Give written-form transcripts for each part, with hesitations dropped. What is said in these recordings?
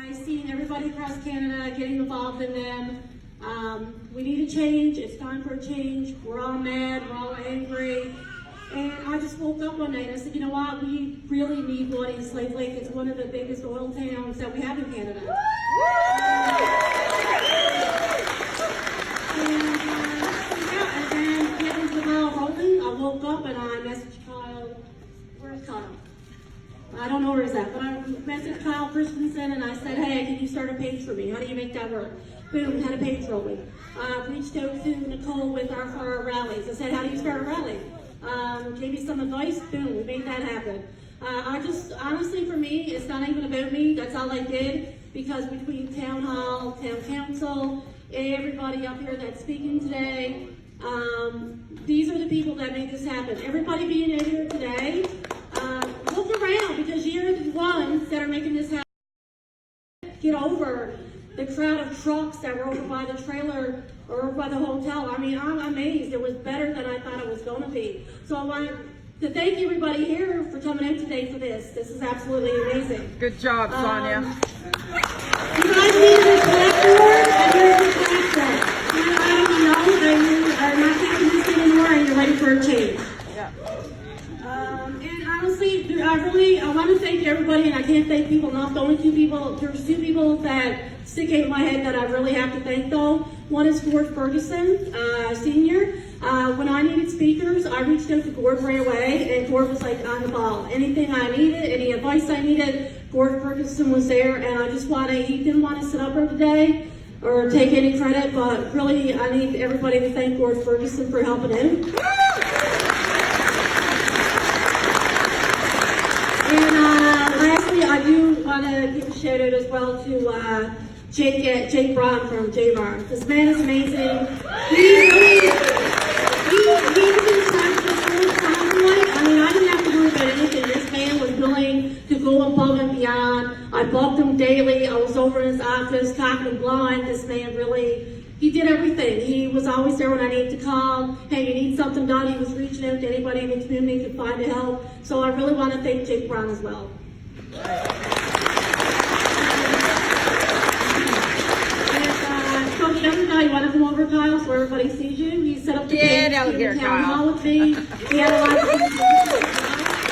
I've seen everybody across Canada getting involved in them. We need a change. It's time for a change. We're all mad. We're all angry. And I just woke up one night and I said, you know what? We really need one in Slave Lake. It's one of the biggest oil towns that we have in Canada. And then getting the ball rolling, I woke up and I messaged Kyle. Where's Kyle? I don't know where he's at, but I messaged Kyle Christensen and I said, hey, can you start a page for me? How do you make that work? Boom, had a page rolling. Reached out to Nicole with for our rallies. I said, how do you start a rally? Gave me some advice, boom, we made that happen. I just, honestly for me, it's not even about me, that's all I did, because between town hall, town council, everybody up here that's speaking today, these are the people that made this happen. Everybody being in here today, look around, because you're the ones that are making this happen. Get over the crowd of trucks that were over by the trailer or over by the hotel. I mean, I'm amazed. It was better than I thought it was going to be. So I want to thank everybody here for coming out today for this. This is absolutely amazing. Good job, Sonia. You guys need a platform, and here's the platform. You know that you are not taking this anymore and you're ready for a change. Yeah. And honestly, I want to thank everybody, and I can't thank people enough. The only two people, there's two people that stick out in my head that I really have to thank though. One is Gord Ferguson, Senior. When I needed speakers, I reached out to Gord right away, and Gord was like on the ball. Anything I needed, any advice I needed, Gord Ferguson was there, and I just he didn't want to sit up here today or take any credit, but really I need everybody to thank Gord Ferguson for helping him. And lastly, I do want to give a shout out as well to Jake Braun from J-Bar. This man is amazing. He was in charge of the whole CONVOY. I mean, I didn't have to worry about anything. This man was willing to go above and beyond. I bugged him daily. I was over in his office, talking and blowing. This man really, he did everything. He was always there when I needed to call. Hey, you need something done. He was reaching out to anybody in the community to find to help. So I really want to thank Jake Braun as well. You want to come over, Kyle, so everybody sees you? He set up the Get out here, town Kyle. hall with me. He had a lot of people.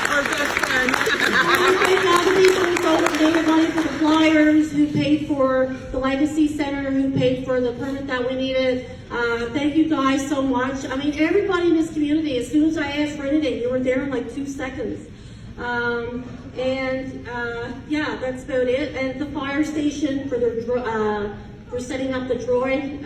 Our best friend. Thank all the people who donated money for the flyers, who paid for the Legacy Center, who paid for the permit that we needed. Thank you guys so much. I mean, everybody in this community, as soon as I asked for anything, you were there in like 2 seconds. Yeah, that's about it. And the fire station for the we're setting up the drone,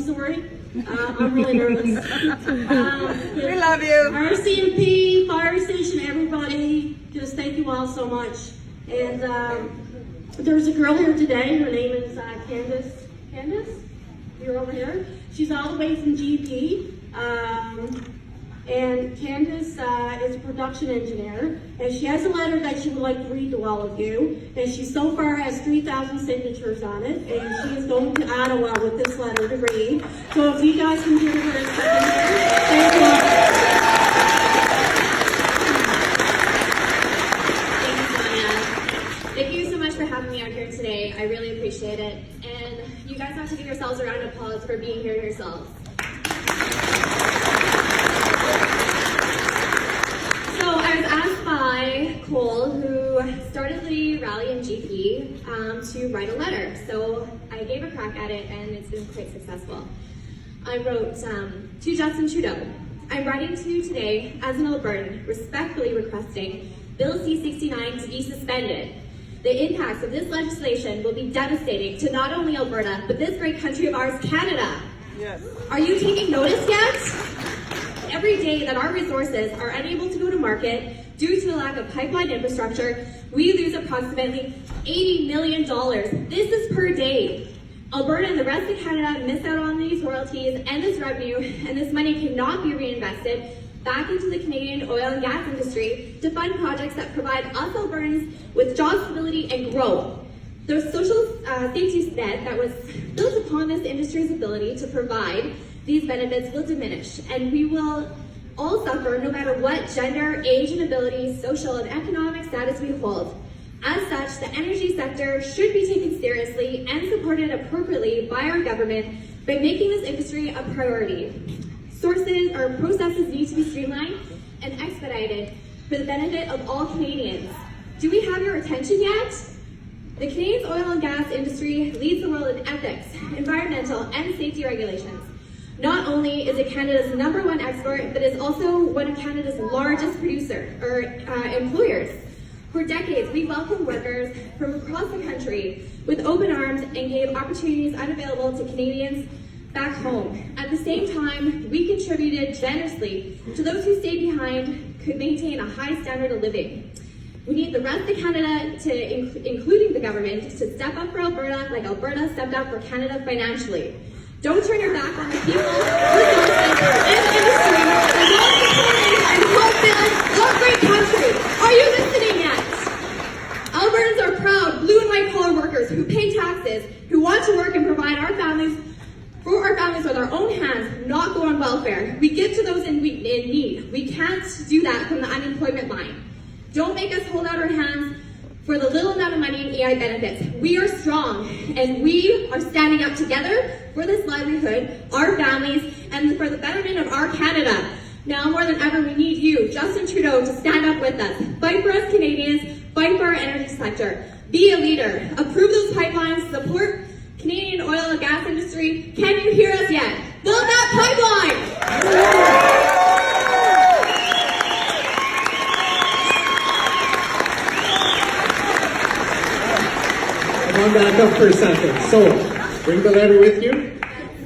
sorry. I'm really nervous. We love you. RCMP, fire station, everybody, just thank you all so much. And there's a girl here today, her name is Candace, you're over here. She's all the way from GP. And Candace is a production engineer, and she has a letter that she would like to read to all of you. And she so far has 3,000 signatures on it, and she is going to Ottawa with this letter to read. So if you guys can hear her a second here, thank you. Thank you so much for having me out here today. I really appreciate it. And you guys have to give yourselves a round of applause for being here yourselves. So I was asked by Cole, who started the rally in GP, to write a letter. So I gave a crack at it, and it's been quite successful. I wrote to Justin Trudeau. I'm writing to you today as an Albertan, respectfully requesting Bill C-69 to be suspended. The impacts of this legislation will be devastating to not only Alberta, but this great country of ours, Canada. Yes. Are you taking notice yet? Every day that our resources are unable to go to market due to the lack of pipeline infrastructure, we lose approximately $80 million. This is per day. Alberta and the rest of Canada miss out on these royalties and this revenue, and this money cannot be reinvested back into the Canadian oil and gas industry to fund projects that provide us Albertans with job stability and growth. The social safety net that was built upon this industry's ability to provide these benefits will diminish, and we will all suffer no matter what gender, age, and ability, social and economic status we hold. As such, the energy sector should be taken seriously and supported appropriately by our government by making this industry a priority. Sources or processes need to be streamlined and expedited for the benefit of all Canadians. Do we have your attention yet? The Canadian oil and gas industry leads the world in ethics, environmental, and safety regulations. Not only is it Canada's #1 export, but is also one of Canada's largest employers. For decades, we welcomed workers from across the country with open arms and gave opportunities unavailable to Canadians back home. At the same time, we contributed generously to those who stayed behind could maintain a high standard of living. We need the rest of Canada, including the government, to step up for Alberta like Alberta stepped up for Canada financially. Don't turn your back on the people, resources, and industry that want to support and help build our great country. Are you listening yet? Albertans are proud blue and white collar workers who pay taxes, who want to work and provide our families with our own hands, not go on welfare. We give to those in need. We can't do that from the unemployment line. Don't make us hold out our hands for the little amount of money in EI benefits. We are strong, and we are standing up together for this livelihood, our families, and for the betterment of our Canada. Now more than ever, we need you, Justin Trudeau, to stand up with us. Fight for us Canadians, fight for our energy sector. Be a leader. Approve those pipelines, support Canadian oil and gas industry. Can you hear us yet? Build that pipeline! Come on back up for a second. So, bring the letter with you.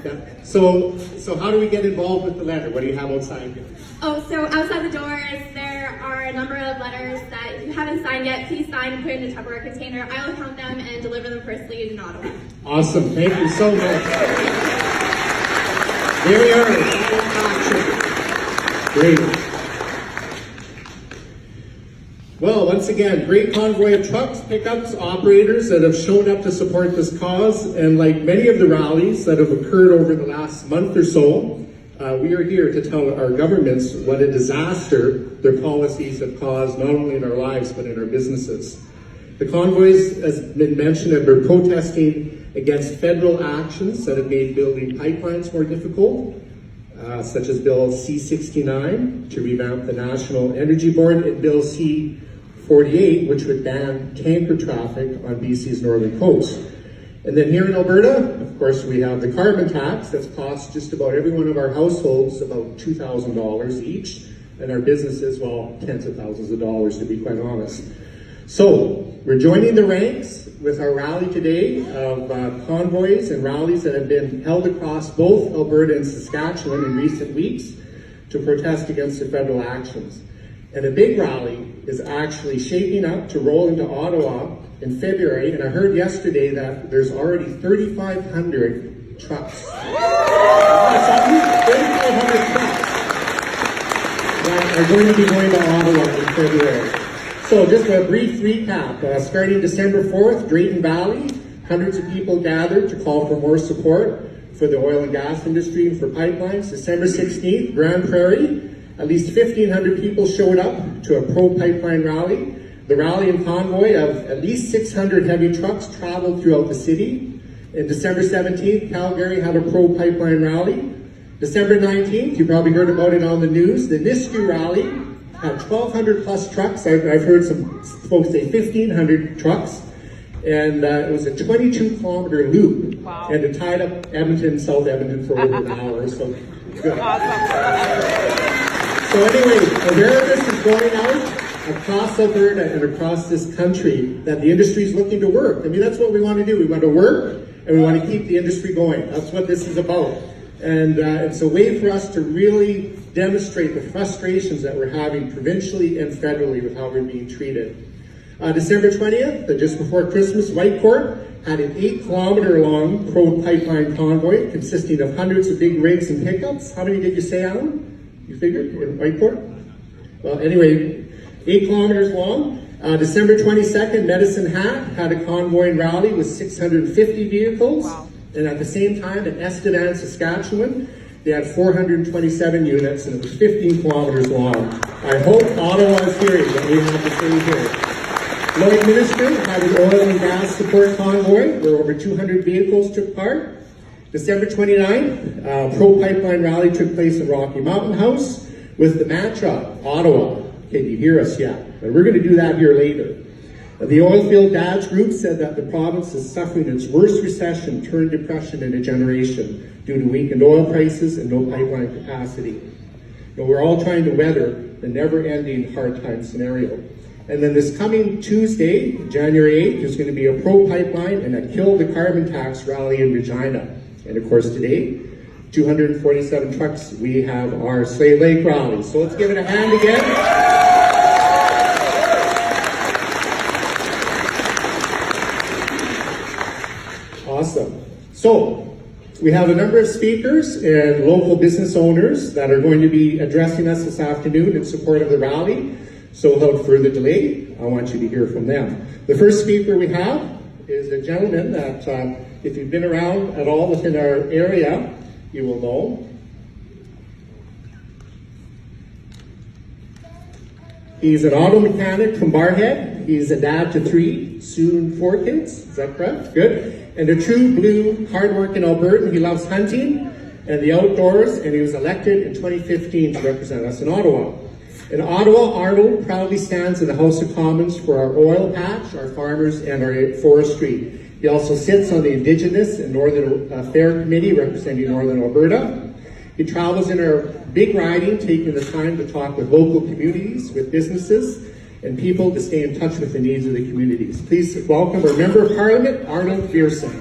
Yeah. So how do we get involved with the letter? What do you have outside here? Oh, so outside the doors, there are a number of letters that if you haven't signed yet, please sign and put in a Tupperware container. I will count them and deliver them personally in Ottawa. Awesome. Thank you so much. There we are. Great. Well, once again, great convoy of trucks, pickups, operators that have shown up to support this cause. And like many of the rallies that have occurred over the last month or so, we are here to tell our governments what a disaster their policies have caused, not only in our lives, but in our businesses. The convoys, as been mentioned, have been protesting against federal actions that have made building pipelines more difficult, such as Bill C-69 to revamp the National Energy Board and Bill C-48, which would ban tanker traffic on BC's northern coast. And then here in Alberta, of course, we have the carbon tax that's cost just about every one of our households about $2,000 each, and our businesses, well, tens of thousands of dollars, to be quite honest. So we're joining the ranks with our rally today of convoys and rallies that have been held across both Alberta and Saskatchewan in recent weeks to protest against the federal actions. And a big rally is actually shaping up to roll into Ottawa in February, and I heard yesterday that there's already 3,500 trucks. 3,500 trucks that are going to be going to Ottawa in February. So just a brief recap. Starting December 4th, Drayton Valley, hundreds of people gathered to call for more support for the oil and gas industry and for pipelines. December 16th, Grand Prairie, at least 1,500 people showed up to a pro-pipeline rally. The rally and convoy of at least 600 heavy trucks traveled throughout the city. And December 17th, Calgary had a pro-pipeline rally. December 19th, you probably heard about it on the news, the Nisku rally had 1,200 plus trucks. I've heard some folks say 1,500 trucks. And it was a 22-kilometer loop. Wow. And it tied up Edmonton, South Edmonton for over an hour. So good. Awesome. So anyway, awareness is going out across Alberta and across this country that the industry is looking to work. I mean, that's what we want to do. We want to work and we want to keep the industry going. That's what this is about. And it's a way for us to really demonstrate the frustrations that we're having provincially and federally with how we're being treated. December 20th, just before Christmas, Whitecourt had an 8-kilometer long pro-pipeline convoy consisting of hundreds of big rigs and pickups. How many did you say, Alan? You figured in Whitecourt? Well, anyway, 8 kilometers long. December 22nd, Medicine Hat had a convoy and rally with 650 vehicles. Wow. And at the same time, in Estevan, Saskatchewan, they had 427 units, and it was 15 kilometers long. I hope Ottawa is hearing what we have to say here. Lloyd Minister had an oil and gas support convoy where over 200 vehicles took part. December 29th, pro-pipeline rally took place at Rocky Mountain House with the mantra, Ottawa. Can you hear us yet? And we're going to do that here later. The Oilfield Dads Group said that the province is suffering its worst recession turned depression in a generation due to weakened oil prices and no pipeline capacity. We're all trying to weather the never-ending hard time scenario. And then this coming Tuesday, January 8th, there's going to be a pro-pipeline and a kill the carbon tax rally in Regina. And of course today, 247 trucks, we have our Slave Lake rally. So let's give it a hand again. Awesome. So, we have a number of speakers and local business owners that are going to be addressing us this afternoon in support of the rally. So without further delay, I want you to hear from them. The first speaker we have is a gentleman that, if you've been around at all within our area, you will know. He's an auto mechanic from Barhead. He's a dad to 3, soon 4 kids. Is that correct? Good. And a true blue, hard-working Albertan. He loves hunting and the outdoors, and he was elected in 2015 to represent us in Ottawa. In Ottawa, Arnold proudly stands in the House of Commons for our oil patch, our farmers, and our forestry. He also sits on the Indigenous and Northern Affair Committee representing Northern Alberta. He travels in our big riding, taking the time to talk with local communities, with businesses, and people to stay in touch with the needs of the communities. Please welcome our Member of Parliament, Arnold Pearson.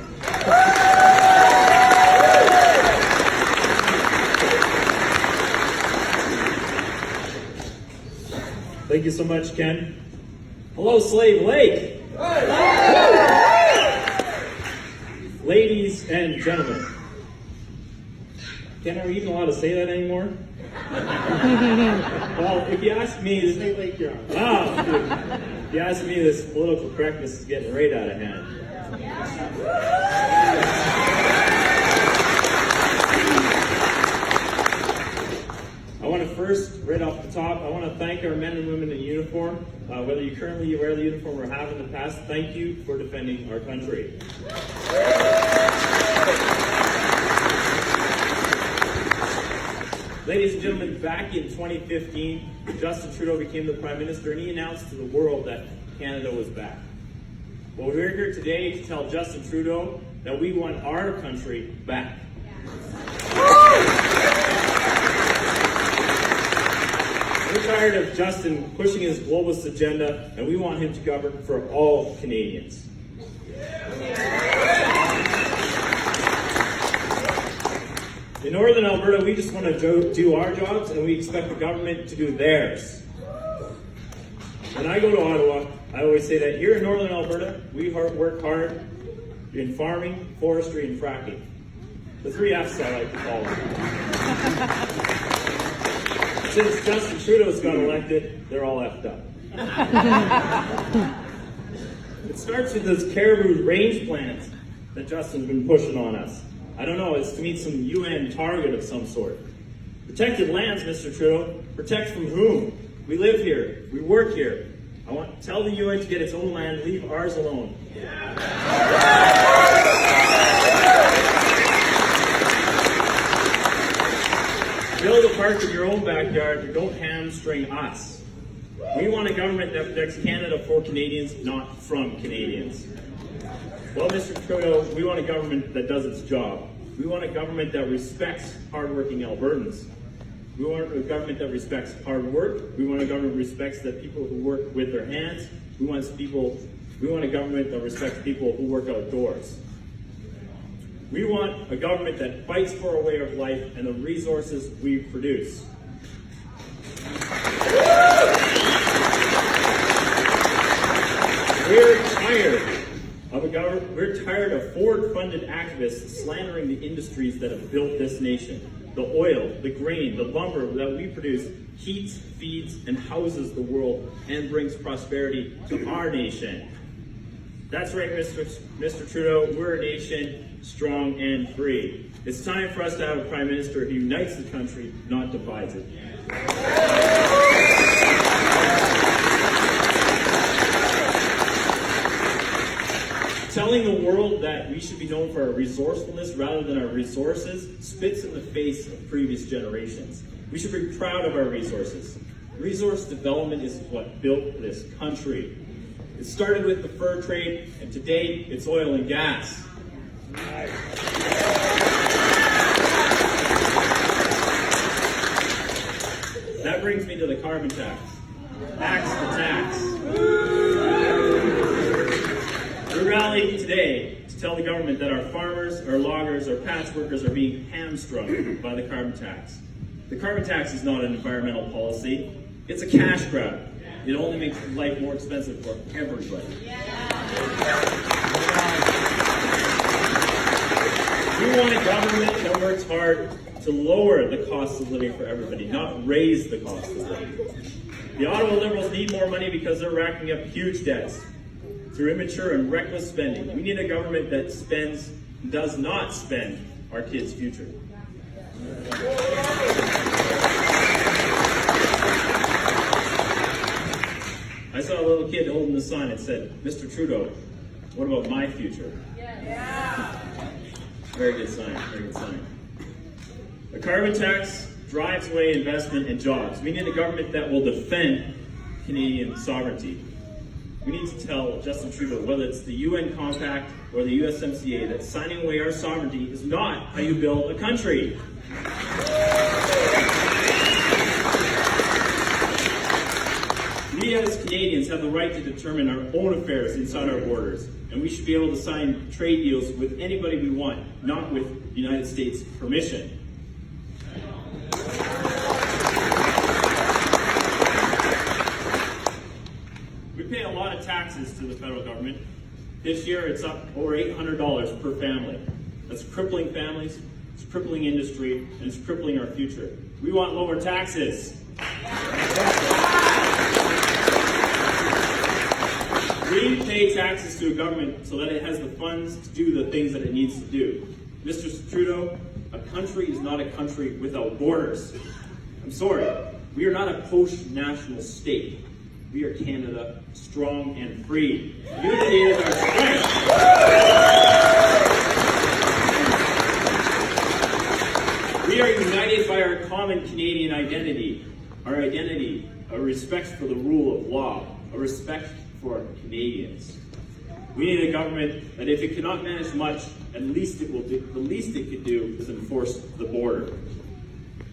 Thank you so much, Ken. Hello, Slave Lake. Ladies and gentlemen. Ken, are we even allowed to say that anymore? Well, if you ask me, this if you ask me, this political correctness is getting right out of hand. I want to first, right off the top, I want to thank our men and women in uniform. Whether you currently wear the uniform or have in the past, thank you for defending our country. Ladies and gentlemen, back in 2015, Justin Trudeau became the Prime Minister and he announced to the world that Canada was back. Well, we're here today to tell Justin Trudeau that we want our country back. We're tired of Justin pushing his globalist agenda, and we want him to govern for all Canadians. In Northern Alberta, we just want to do our jobs, and we expect the government to do theirs. When I go to Ottawa, I always say that here in Northern Alberta, we work hard in farming, forestry, and fracking. The 3 Fs, I like to call them. Since Justin Trudeau's got elected, they're all effed up. It starts with those caribou range plans that Justin's been pushing on us. I don't know, it's to meet some UN target of some sort. Protected lands, Mr. Trudeau. Protect from whom? We live here. We work here. I want to tell the UN to get its own land, leave ours alone. Build a park in your own backyard, but don't hamstring us. We want a government that protects Canada for Canadians, not from Canadians. Well, Mr. Trudeau, we want a government that does its job. We want a government that respects hardworking Albertans. We want a government that respects hard work. We want a government that respects the people who work with their hands. We want a government that respects people who work outdoors. We want a government that fights for a way of life and the resources we produce. We're tired of Ford-funded activists slandering the industries that have built this nation. The oil, the grain, the lumber that we produce heats, feeds, and houses the world and brings prosperity to our nation. That's right, Mr. Trudeau, we're a nation strong and free. It's time for us to have a Prime Minister who unites the country, not divides it. Telling the world that we should be known for our resourcefulness rather than our resources spits in the face of previous generations. We should be proud of our resources. Resource development is what built this country. It started with the fur trade, and today it's oil and gas. That brings me to the carbon tax. Tax the tax. We rallied today to tell the government that our farmers, our loggers, our patch workers are being hamstrung by the carbon tax. The carbon tax is not an environmental policy. It's a cash grab. It only makes life more expensive for everybody. We want a government that works hard to lower the cost of living for everybody, not raise the cost of living. The Ottawa Liberals need more money because they're racking up huge debts through immature and reckless spending. We need a government that spends, does not spend our kids' future. I saw a little kid holding the sign that said, "Mr. Trudeau, what about my future?" Yeah. Very good sign, very good sign. The carbon tax drives away investment and jobs. We need a government that will defend Canadian sovereignty. We need to tell Justin Trudeau, whether it's the UN Compact or the USMCA, that signing away our sovereignty is not how you build a country. We as Canadians have the right to determine our own affairs inside our borders, and we should be able to sign trade deals with anybody we want, not with the United States' permission. We pay a lot of taxes to the federal government. This year it's up over $800 per family. That's crippling families, it's crippling industry, and it's crippling our future. We want lower taxes. We pay taxes to a government so that it has the funds to do the things that it needs to do. Mr. Trudeau, a country is not a country without borders. I'm sorry, we are not a post-national state. We are Canada, strong and free. Unity is our strength. We are united by our common Canadian identity. Our identity, a respect for the rule of law, a respect for Canadians. We need a government that, if it cannot manage much, at least it will do, the least it could do is enforce the border.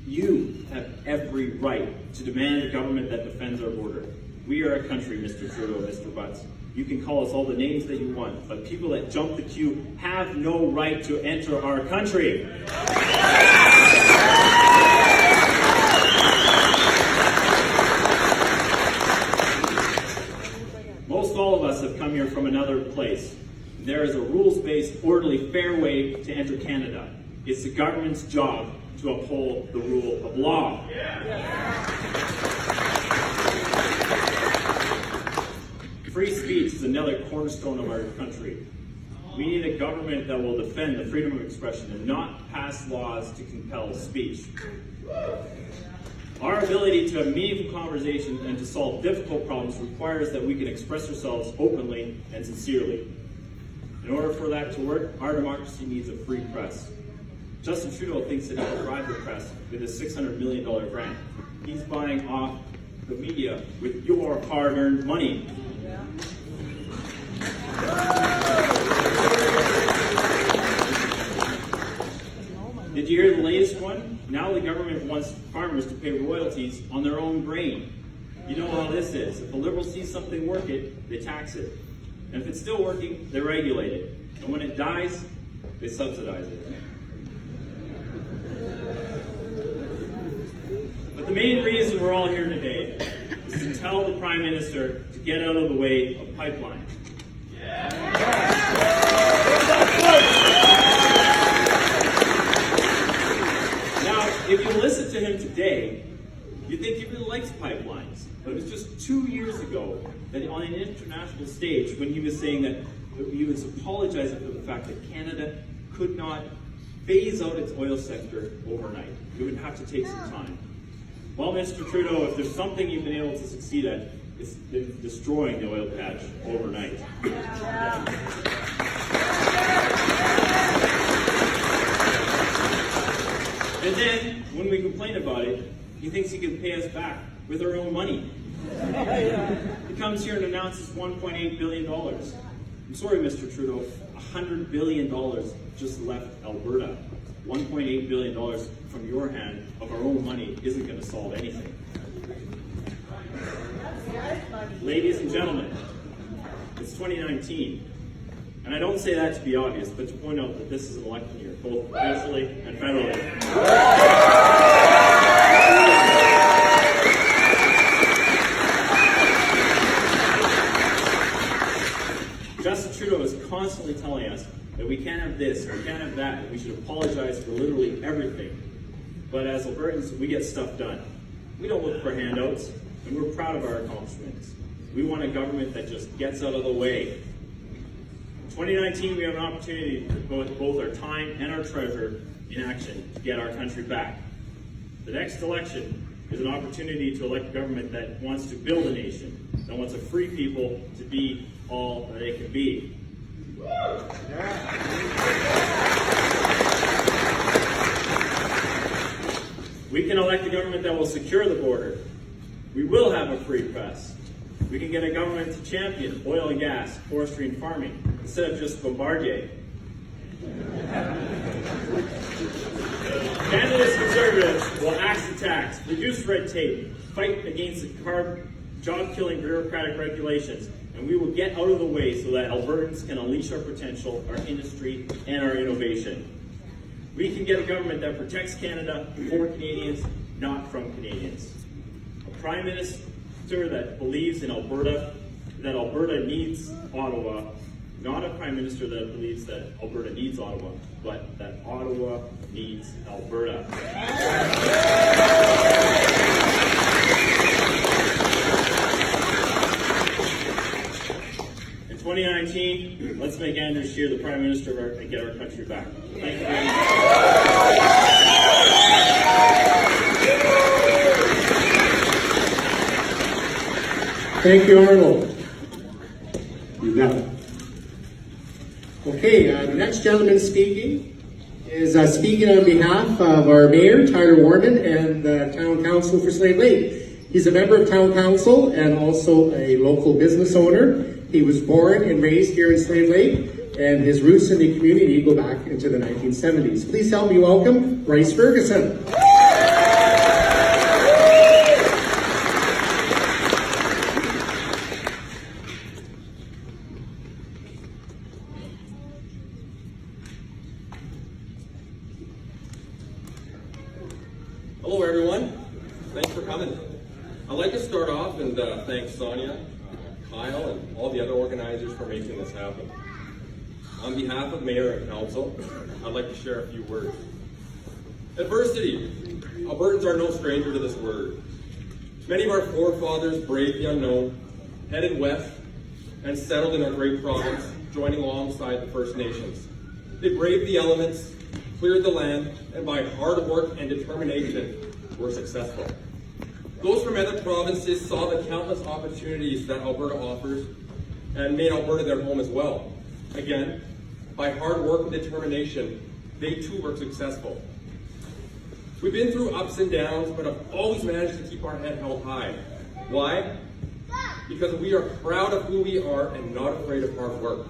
You have every right to demand a government that defends our border. We are a country, Mr. Trudeau, Mr. Butts. You can call us all the names that you want, but people that jump the queue have no right to enter our country. Most all of us have come here from another place. There is a rules-based, orderly, fair way to enter Canada. It's the government's job to uphold the rule of law. Free speech is another cornerstone of our country. We need a government that will defend the freedom of expression and not pass laws to compel speech. Our ability to have meaningful conversations and to solve difficult problems requires that we can express ourselves openly and sincerely. In order for that to work, our democracy needs a free press. Justin Trudeau thinks that he can bribe the press with a $600 million grant. He's buying off the media with your hard-earned money. Did you hear the latest one? Now the government wants farmers to pay royalties on their own grain. You know how this is. If a Liberal sees something work it, they tax it. And if it's still working, they regulate it. And when it dies, they subsidize it. But the main reason we're all here today is to tell the Prime Minister to get out of the way of pipeline. Now, if you listen to him today, you think he really likes pipelines. But it was just 2 years ago that on an international stage when he was saying that he was apologizing for the fact that Canada could not phase out its oil sector overnight. It would have to take some time. Well, Mr. Trudeau, if there's something you've been able to succeed at, it's been destroying the oil patch overnight. And then, when we complain about it, he thinks he can pay us back with our own money. He comes here and announces $1.8 billion. I'm sorry, Mr. Trudeau, $100 billion just left Alberta. $1.8 billion from your hand of our own money isn't going to solve anything. Ladies and gentlemen, it's 2019. And I don't say that to be obvious, but to point out that this is an election year, both provincially and federally. Justin Trudeau is constantly telling us that we can't have this, we can't have that, and we should apologize for literally everything. But as Albertans, we get stuff done. We don't look for handouts, and we're proud of our accomplishments. We want a government that just gets out of the way. In 2019, we have an opportunity to put both our time and our treasure in action to get our country back. The next election is an opportunity to elect a government that wants to build a nation, that wants a free people to be all that they can be. We can elect a government that will secure the border. We will have a free press. We can get a government to champion oil and gas, forestry and farming, instead of just Bombardier. Canada's Conservatives will axe the tax, reduce red tape, fight against the job-killing bureaucratic regulations, and we will get out of the way so that Albertans can unleash our potential, our industry, and our innovation. We can get a government that protects Canada for Canadians, not from Canadians. A Prime Minister that believes in Alberta, that Alberta needs Ottawa, not a Prime Minister that believes that Alberta needs Ottawa, but that Ottawa needs Alberta. In 2019, let's make Andrew Scheer the Prime Minister and get our country back. Thank you very much. Thank you, Arnold. You got it. Okay, the next gentleman speaking is speaking on behalf of our mayor, Tyler Warman, and the town council for Slave Lake. He's a member of town council and also a local business owner. He was born and raised here in Slave Lake, and his roots in the community go back into the 1970s. Please help me welcome Bryce Ferguson. Hello everyone, thanks for coming. I'd like to start off and thank Sonia, Kyle, and all the other organizers for making this happen. On behalf of Mayor and Council, I'd like to share a few words. Adversity. Albertans are no stranger to this word. Many of our forefathers braved the unknown, headed west, and settled in our great province, joining alongside the First Nations. They braved the elements, cleared the land, and by hard work and determination, were successful. Those from other provinces saw the countless opportunities that Alberta offers and made Alberta their home as well. Again, by hard work and determination, they too were successful. We've been through ups and downs, but have always managed to keep our head held high. Why? Because we are proud of who we are and not afraid of hard work.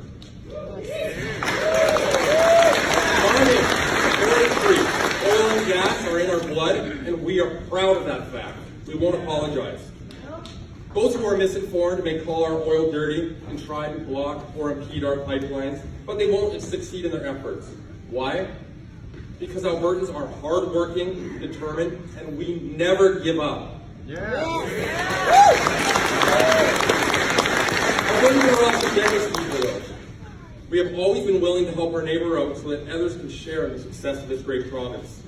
Farming, forestry, oil and gas are in our blood, and we are proud of that fact. We won't apologize. Those who are misinformed may call our oil dirty and try to block or impede our pipelines, but they won't succeed in their efforts. Why? Because Albertans are hardworking, determined, and we never give up. Albertans are also generous people, though. We have always been willing to help our neighbor out so that others can share in the success of this great province.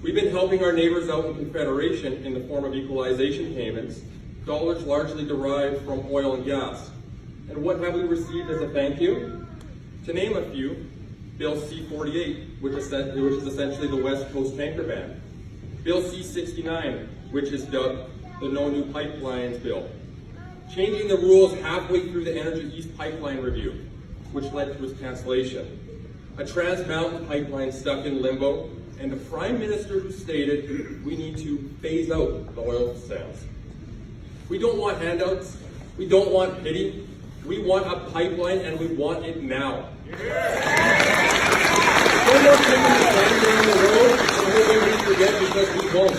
We've been helping our neighbors out in Confederation in the form of equalization payments, dollars largely derived from oil and gas. And what have we received as a thank you? To name a few, Bill C-48, which is essentially the West Coast tanker ban. Bill C-69, which is dubbed the No New Pipelines Bill. changing the rules halfway through the Energy East pipeline review, which led to its cancellation, a Trans Mountain pipeline stuck in limbo, and the Prime Minister who stated we need to phase out the oil sands. We don't want handouts, we don't want pity, we want a pipeline and we want it now. No more kicking the can down the road, and hoping we forget because we won't.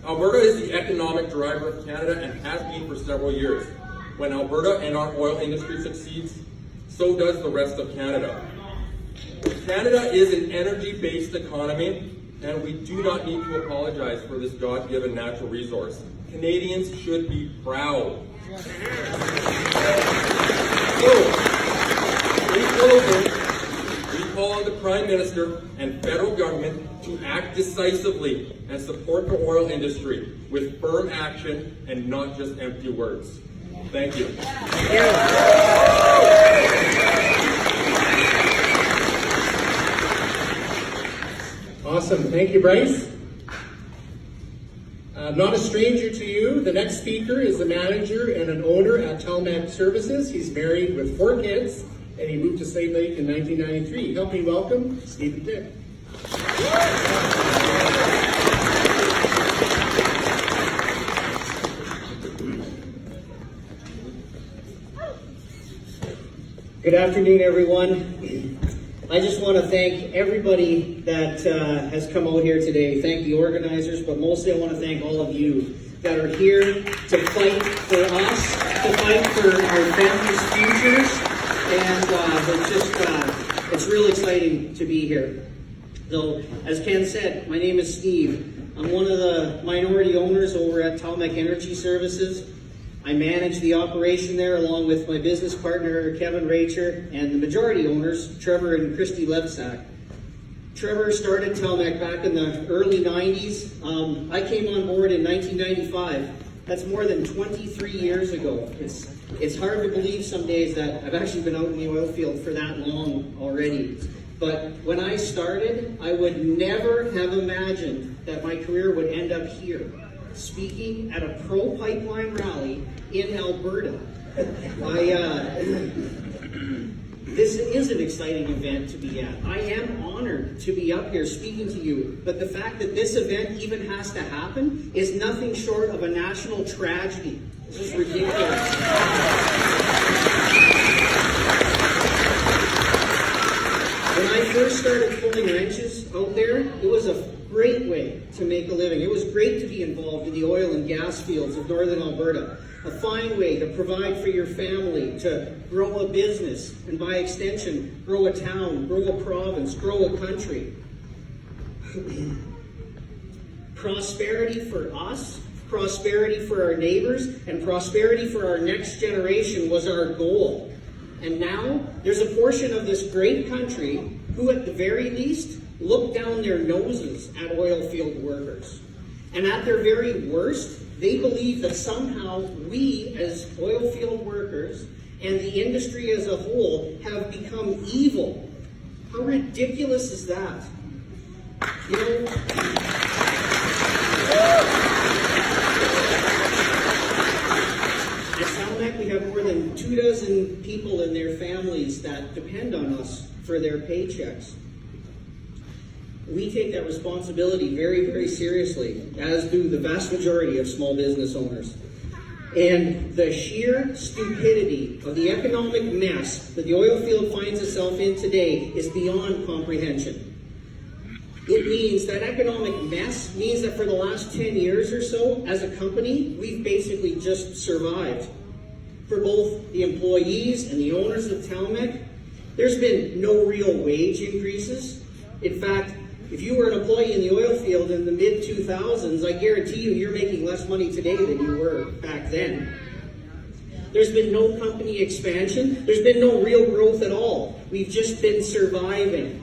Alberta is the economic driver of Canada and has been for several years. When Alberta and our oil industry succeeds, so does the rest of Canada. Canada is an energy-based economy, and we do not need to apologize for this God-given natural resource. Canadians should be proud. So, in closing, we call on the Prime Minister and federal government to act decisively and support the oil industry with firm action and not just empty words. Thank you. Awesome. Thank you, Bryce. Not a stranger to you, the next speaker is the manager and an owner at Telmac Services. He's married with 4 kids, and he moved to Slave Lake in 1993. Help me welcome Stephen Dick. Good afternoon, everyone. I just want to thank everybody that has come out here today. Thank the organizers, but mostly I want to thank all of you that are here to fight for us, to fight for our families' futures, and it's real exciting to be here. So, as Ken said, my name is Steve. I'm one of the minority owners over at Telmac Energy Services. I manage the operation there along with my business partner, Kevin Racher, and the majority owners, Trevor and Christy Lebsack. Trevor started Telmac back in the early 90s. I came on board in 1995. That's more than 23 years ago. It's hard to believe some days that I've actually been out in the oil field for that long already. But when I started, I would never have imagined that my career would end up here, speaking at a pro-pipeline rally in Alberta. This is an exciting event to be at. I am honored to be up here speaking to you, but the fact that this event even has to happen is nothing short of a national tragedy. This is ridiculous. When I first started pulling wrenches out there, it was a great way to make a living. It was great to be involved in the oil and gas fields of northern Alberta. A fine way to provide for your family, to grow a business, and by extension, grow a town, grow a province, grow a country. Prosperity for us, prosperity for our neighbors, and prosperity for our next generation was our goal. And now, there's a portion of this great country who, at the very least, look down their noses at oil field workers. And at their very worst, they believe that somehow we, as oil field workers, and the industry as a whole, have become evil. How ridiculous is that? You know, at Telmac, we have more than 24 people and their families that depend on us for their paychecks. We take that responsibility very, very seriously, as do the vast majority of small business owners. And the sheer stupidity of the economic mess that the oil field finds itself in today is beyond comprehension. It means that economic mess means that for the last 10 years or so, as a company, we've basically just survived. For both the employees and the owners of Telmac, there's been no real wage increases. In fact, if you were an employee in the oil field in the mid-2000s, I guarantee you're making less money today than you were back then. There's been no company expansion. There's been no real growth at all. We've just been surviving.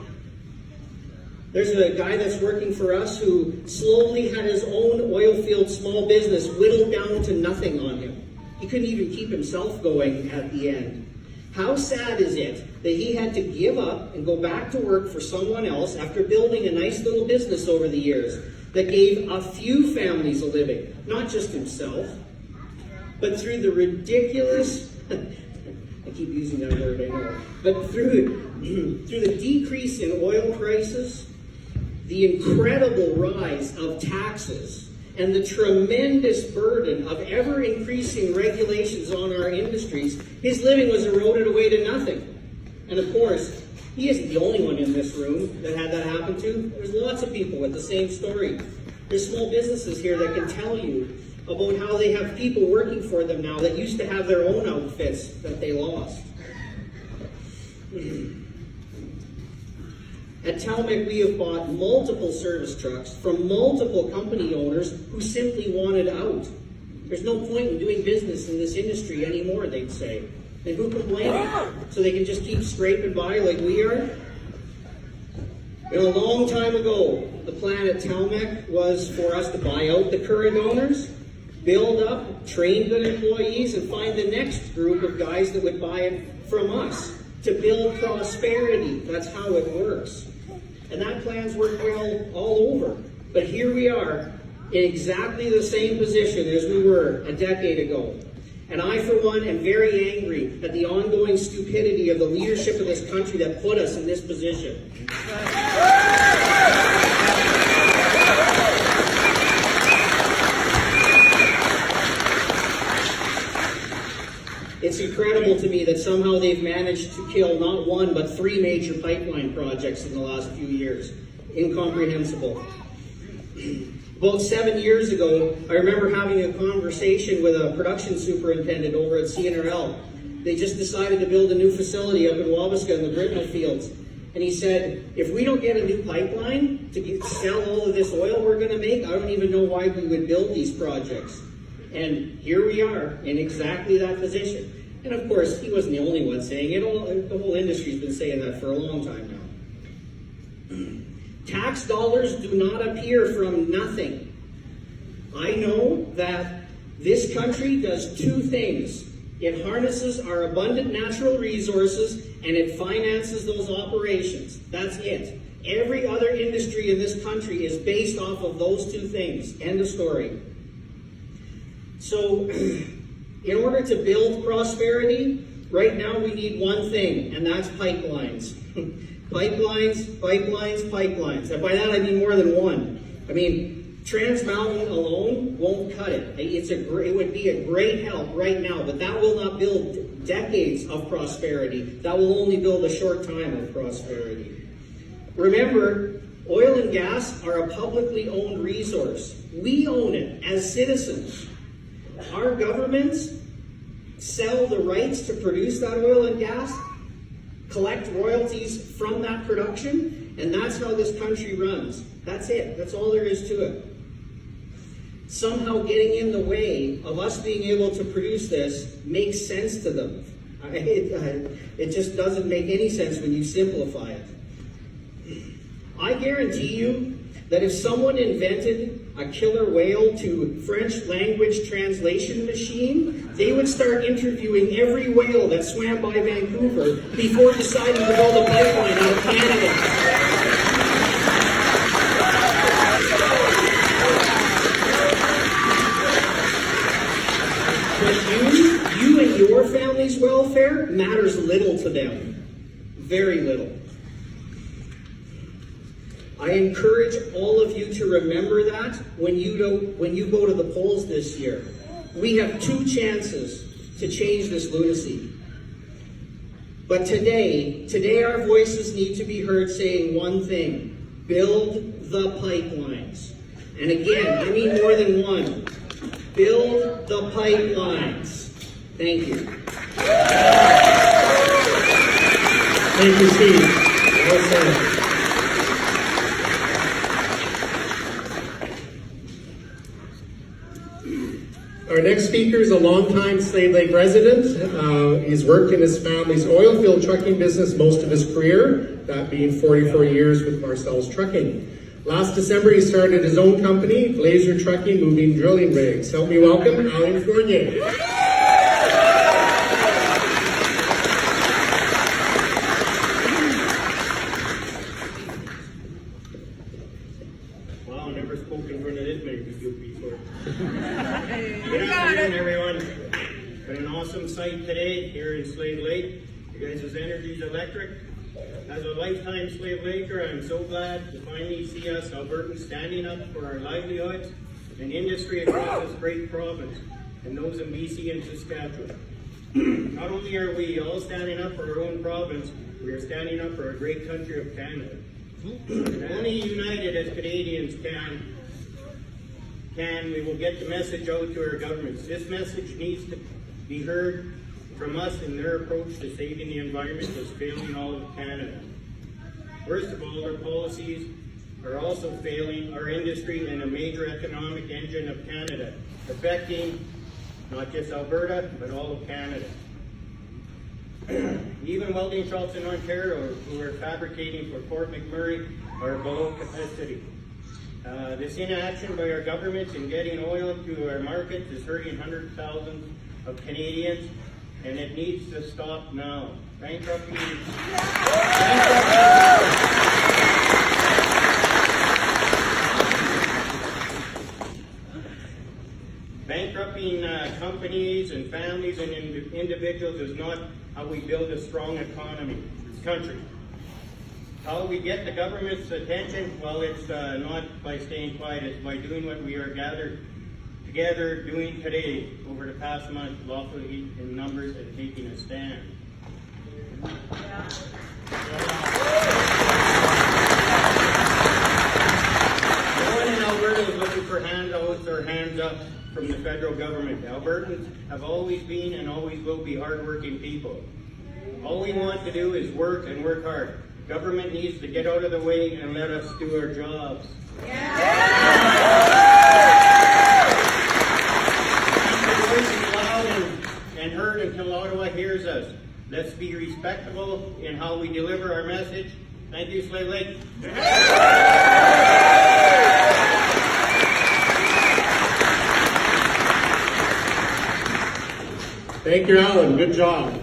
There's a guy that's working for us who slowly had his own oil field small business whittled down to nothing on him. He couldn't even keep himself going at the end. How sad is it that he had to give up and go back to work for someone else after building a nice little business over the years that gave a few families a living, not just himself? but through the ridiculous, I keep using that word, I know, but through the decrease in oil prices, the incredible rise of taxes, and the tremendous burden of ever-increasing regulations on our industries, his living was eroded away to nothing. And of course, he isn't the only one in this room that had that happen to. There's lots of people with the same story. There's small businesses here that can tell you about how they have people working for them now that used to have their own outfits that they lost. At Talmec, we have bought multiple service trucks from multiple company owners who simply wanted out. There's no point in doing business in this industry anymore, they'd say. And who can blame them? So they can just keep scraping by like we are? You know, a long time ago, the plan at Talmec was for us to buy out the current owners, build up, train good employees, and find the next group of guys that would buy it from us to build prosperity. That's how it works. And that plan's worked well all over. But here we are in exactly the same position as we were a decade ago. And I, for one, am very angry at the ongoing stupidity of the leadership of this country that put us in this position. It's incredible to me that somehow they've managed to kill not one, but 3 major pipeline projects in the last few years. Incomprehensible. About 7 years ago, I remember having a conversation with a production superintendent over at CNRL. They just decided to build a new facility up in Wabasca in the Britnell fields. And he said, if we don't get a new pipeline to sell all of this oil we're going to make, I don't even know why we would build these projects. And here we are in exactly that position. And of course, he wasn't the only one saying it. The whole industry's been saying that for a long time now. Tax dollars do not appear from nothing. I know that this country does 2 things. It harnesses our abundant natural resources and it finances those operations. That's it. Every other industry in this country is based off of those 2 things. End of story. So, in order to build prosperity, right now we need one thing, and that's pipelines. Pipelines, pipelines, pipelines. And by that I mean more than one. I mean, Trans Mountain alone won't cut it. It would be a great help right now, but that will not build decades of prosperity. That will only build a short time of prosperity. Remember, oil and gas are a publicly owned resource. We own it as citizens. Our governments sell the rights to produce that oil and gas, collect royalties from that production, and that's how this country runs. That's it. That's all there is to it. Somehow getting in the way of us being able to produce this makes sense to them. It just doesn't make any sense when you simplify it. I guarantee you that if someone invented a killer whale to French language translation machine, they would start interviewing every whale that swam by Vancouver before deciding to build a pipeline out of Canada. But you and your family's welfare matters little to them. Very little. I encourage all of you to remember that when you go to the polls this year. We have 2 chances to change this lunacy. But today our voices need to be heard saying one thing: build the pipelines. And again, I mean more than one. Build the pipelines. Thank you. Thank you, Steve. Well said. Our next speaker is a longtime Slave Lake resident. He's worked in his family's oil field trucking business most of his career, that being 44 years with Marcel's Trucking. Last December, he started his own company, Glazer Trucking, moving drilling rigs. Help me welcome Alan Fournier. Wow, never never spoken in front of this many people before. You Good got afternoon, it. everyone. Been an awesome sight today here in Slave Lake. You guys' energy's electric. As a lifetime Slave Laker, I'm so glad to finally see us Albertans standing up for our livelihoods and industry across this great province, and those in BC and Saskatchewan. Not only are we all standing up for our own province, we are standing up for our great country of Canada. And only united as Canadians we will get the message out to our governments. This message needs to be heard from us in their approach to saving the environment that's failing all of Canada. First of all, our policies are also failing our industry and a major economic engine of Canada, affecting not just Alberta, but all of Canada. Even welding shops in Ontario who are fabricating for Fort McMurray are below capacity. This inaction by our governments in getting oil to our markets is hurting hundreds of thousands of Canadians, and it needs to stop now. Bankrupting companies and families and individuals is not how we build a strong economy, this country. How we get the government's attention? Well, it's not by staying quiet, it's by doing what we are gathered together doing today over the past month, lawfully in numbers and taking a stand. No one in Alberta is looking for handouts or hands up from the federal government. Albertans have always been and always will be hardworking people. All we want to do is work and work hard. Government needs to get out of the way and let us do our jobs. Our voice is loud and heard until Ottawa hears us. Let's be respectable in how we deliver our message. Thank you, Slave Lake. Thank you, Alan. Good job.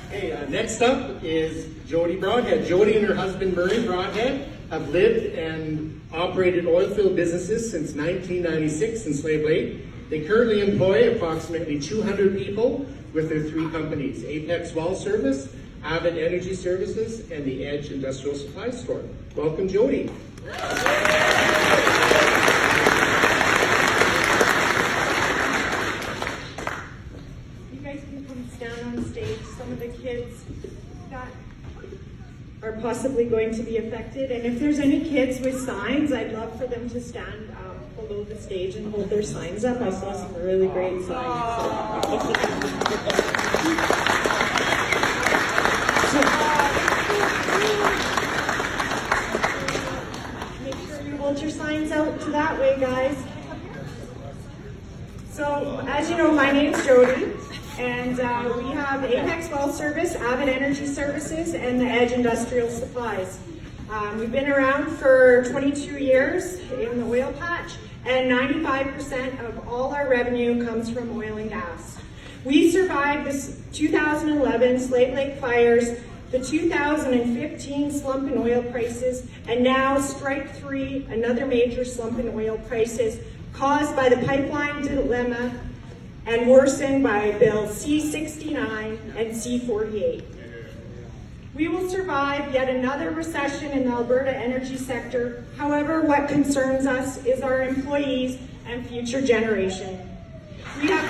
Okay, next up is Jody Broadhead. Jody and her husband Murray Broadhead have lived and operated oilfield businesses since 1996 in Slave Lake. They currently employ approximately 200 people with their three companies, Apex Well Service, Avid Energy Services, and the Edge Industrial Supply Store. Welcome, Jody. You guys can come stand on stage. Some of the kids that are possibly going to be affected. And if there's any kids with signs, I'd love for them to stand below the stage and hold their signs up. I saw some really great signs. Make sure you hold your signs out to that way, guys. So, as you know, my name's Jody, and we have Apex Well Service, Avid Energy Services, and the Edge Industrial Supplies. We've been around for 22 years in the oil patch, and 95% of all our revenue comes from oil and gas. We survived the 2011 Slave Lake fires, the 2015 slump in oil prices, and now strike three, another major slump in oil prices, caused by the pipeline dilemma and worsened by Bill C-69 and C-48. We will survive yet another recession in the Alberta energy sector. However, what concerns us is our employees and future generation. We have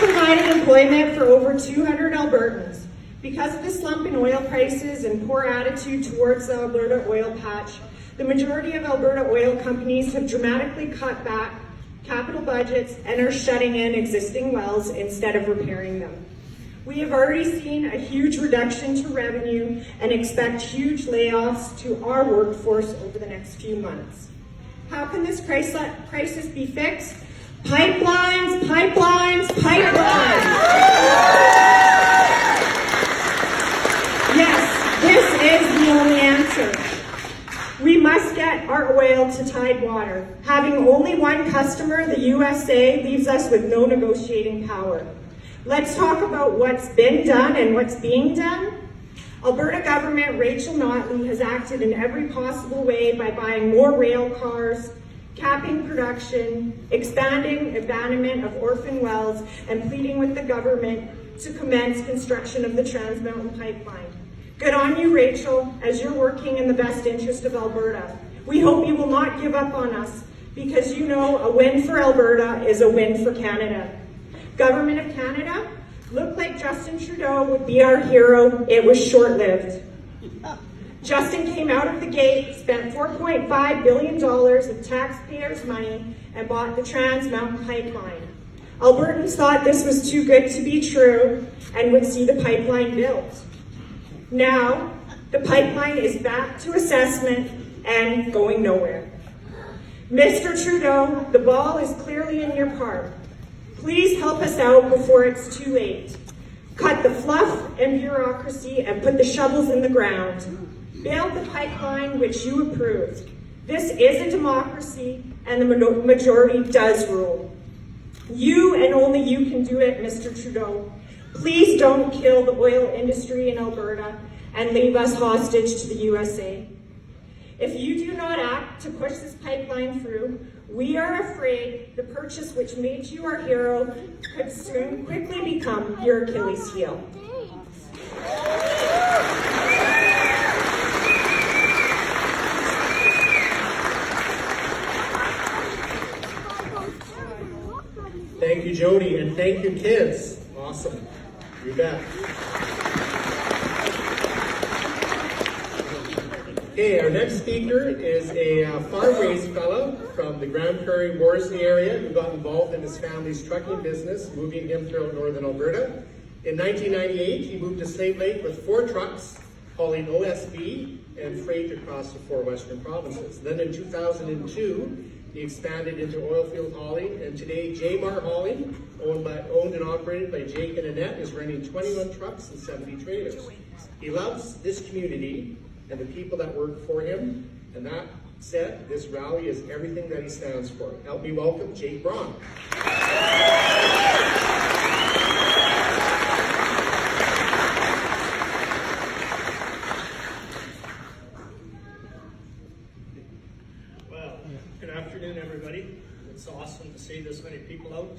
provided employment for over 200 Albertans. Because of the slump in oil prices and poor attitude towards the Alberta oil patch, the majority of Alberta oil companies have dramatically cut back capital budgets and are shutting in existing wells instead of repairing them. We have already seen a huge reduction to revenue and expect huge layoffs to our workforce over the next few months. How can this crisis be fixed? Pipelines, pipelines, pipelines! Yes, this is the only answer. We must get our oil to Tidewater. Having only one customer, the USA, leaves us with no negotiating power. Let's talk about what's been done and what's being done. Alberta government, Rachel Notley, has acted in every possible way by buying more rail cars, capping production, expanding abandonment of orphan wells, and pleading with the government to commence construction of the Trans Mountain Pipeline. Good on you, Rachel, as you're working in the best interest of Alberta. We hope you will not give up on us, because you know a win for Alberta is a win for Canada. Government of Canada, looked like Justin Trudeau would be our hero. It was short-lived. Justin came out of the gate, spent $4.5 billion of taxpayers' money, and bought the Trans Mountain Pipeline. Albertans thought this was too good to be true and would see the pipeline built. Now, the pipeline is back to assessment and going nowhere. Mr. Trudeau, the ball is clearly in your park. Please help us out before it's too late. Cut the fluff and bureaucracy and put the shovels in the ground. Build the pipeline which you approved. This is a democracy and the majority does rule. You and only you can do it, Mr. Trudeau. Please don't kill the oil industry in Alberta and leave us hostage to the USA. If you do not act to push this pipeline through, we are afraid the purchase which made you our hero could soon quickly become your Achilles heel. Thank you, Jody, and thank you, kids. Awesome. You bet. Okay, our next speaker is a farm-raised fellow from the Grand Prairie Worsley area who got involved in his family's trucking business, moving him throughout northern Alberta. In 1998, he moved to Slave Lake with 4 trucks, hauling OSB and freight across the 4 western provinces. Then in 2002, he expanded into oil field hauling, and today J-Mar Hauling, owned and operated by Jake and Annette, is running 21 trucks and 70 trailers. He loves this community and the people that work for him, and that said, this rally is everything that he stands for. Help me welcome Jake Braun. Well, good afternoon, everybody. It's awesome to see this many people out.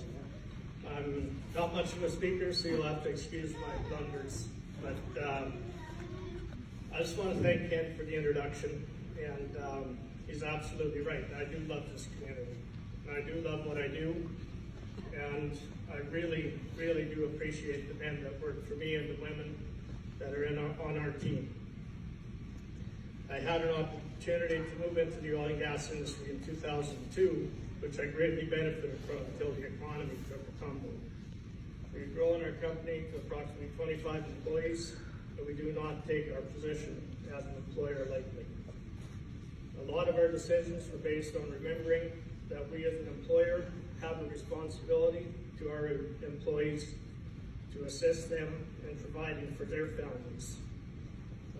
I'm not much of a speaker, so you'll have to excuse my thunders. But I just want to thank Ken for the introduction, and he's absolutely right. I do love this community, and I do love what I do, and I really, really do appreciate the men that work for me and the women that are on our team. I had an opportunity to move into the oil and gas industry in 2002, which I greatly benefited from until the economy took a tumble. We've grown our company to approximately 25 employees, but we do not take our position as an employer lightly. A lot of our decisions were based on remembering that we as an employer have a responsibility to our employees to assist them in providing for their families.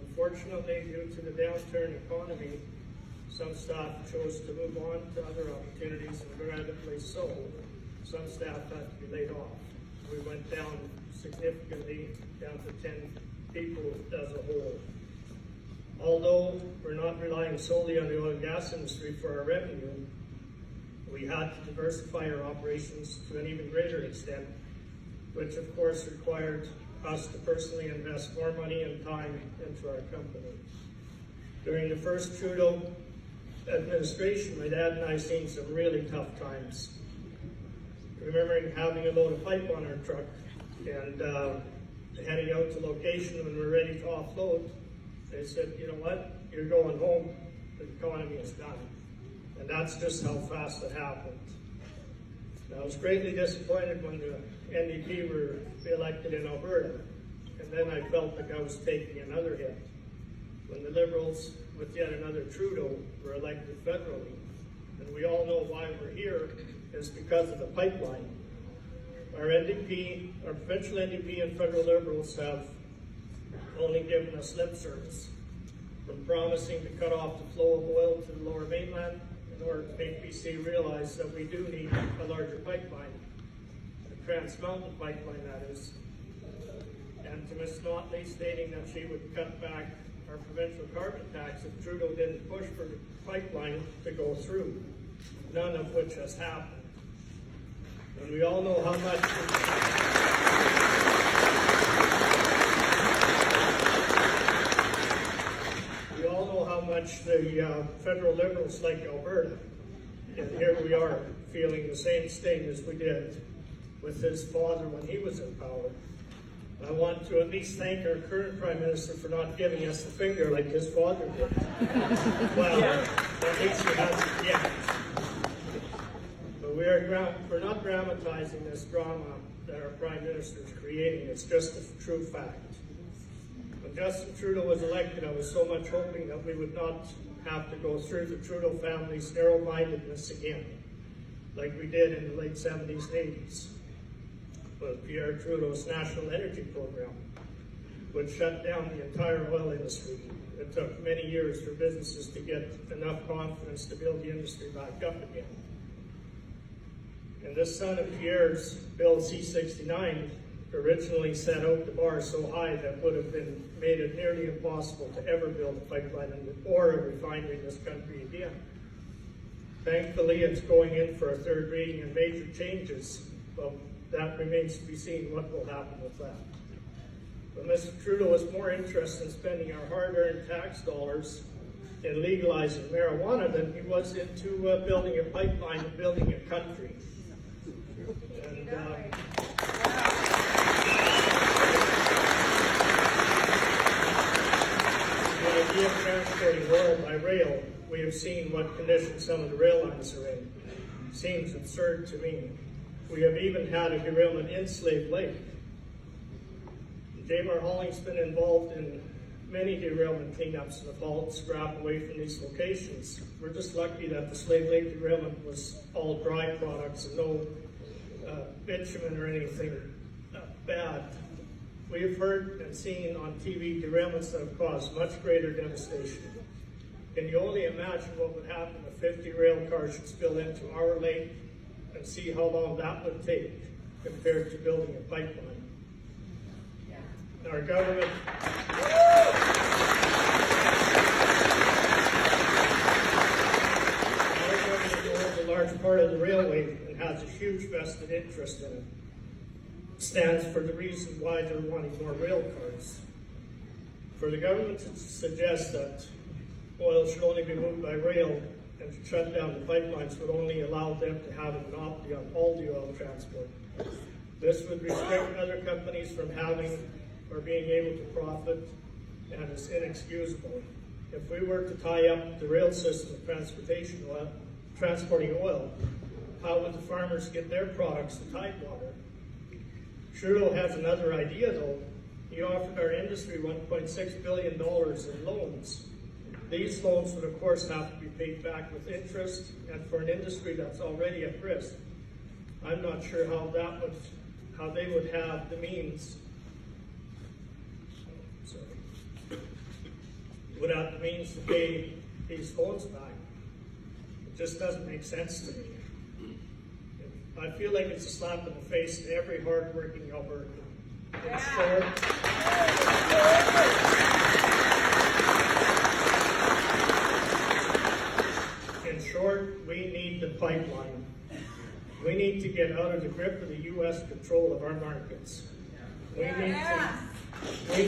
Unfortunately, due to the downturn economy, some staff chose to move on to other opportunities, and regrettably so, some staff had to be laid off. We went down significantly, down to 10 people as a whole. Although we're not relying solely on the oil and gas industry for our revenue, we had to diversify our operations to an even greater extent, which of course required us to personally invest more money and time into our company. During the first Trudeau administration, my dad and I seen some really tough times. Remembering having a load of pipe on our truck and heading out to location when we're ready to offload, they said, you know what, you're going home, the economy is done. And that's just how fast it happened. I was greatly disappointed when the NDP were elected in Alberta, and then I felt like I was taking another hit. When the Liberals, with yet another Trudeau, were elected federally, and we all know why we're here, is because of the pipeline. Our NDP, our provincial NDP and federal Liberals have only given us lip service, from promising to cut off the flow of oil to the lower mainland in order to make BC realize that we do need a larger pipeline, the Trans Mountain Pipeline that is. and to Ms. Notley stating that she would cut back our provincial carbon tax if Trudeau didn't push for the pipeline to go through, none of which has happened. And we all know how much the federal Liberals like Alberta. And here we are feeling the same sting as we did with his father when he was in power. I want to at least thank our current Prime Minister for not giving us the finger like his father did. Well, at least he hasn't yet. But we're not dramatizing this drama that our Prime Minister is creating. It's just a true fact. When Justin Trudeau was elected, I was so much hoping that we would not have to go through the Trudeau family's narrow-mindedness again, like we did in the late 70s and 80s. With Pierre Trudeau's National Energy Program, which shut down the entire oil industry. It took many years for businesses to get enough confidence to build the industry back up again. And this son of Pierre's, Bill C-69, originally set out the bar so high that would have made it nearly impossible to ever build a pipeline or a refinery in this country again. Thankfully, it's going in for a third reading and major changes, but that remains to be seen what will happen with that. But Mr. Trudeau was more interested in spending our hard-earned tax dollars in legalizing marijuana than he was into building a pipeline and building a country. And, the idea of transporting oil by rail, we have seen what condition some of the rail lines are in. Seems absurd to me. We have even had a derailment in Slave Lake. J-Bar Hauling's been involved in many derailment cleanups and the hauled scrap away from these locations. We're just lucky that the Slave Lake derailment was all dry products and no bitumen or anything bad. We have heard and seen on TV derailments that have caused much greater devastation. Can you only imagine what would happen if 50 rail cars should spill into our lake, and see how long that would take compared to building a pipeline? Our government owns a large part of the railway and has a huge vested interest in it. Stands for the reason why they're wanting more rail cars. For the government to suggest that oil should only be moved by rail and to shut down the pipelines would only allow them to have a monopoly on all the oil transport. This would restrict other companies from having or being able to profit, and is inexcusable. If we were to tie up the rail system of transporting oil, how would the farmers get their products to Tidewater? Trudeau has another idea though. He offered our industry $1.6 billion in loans. These loans would of course have to be paid back with interest, and for an industry that's already at risk, I'm not sure how they would have the means without the means to pay these loans back. It just doesn't make sense to me. I feel like it's a slap in the face to every hard-working Albertan. In short, we need the pipeline. We need to get out of the grip of the U.S. control of our markets. We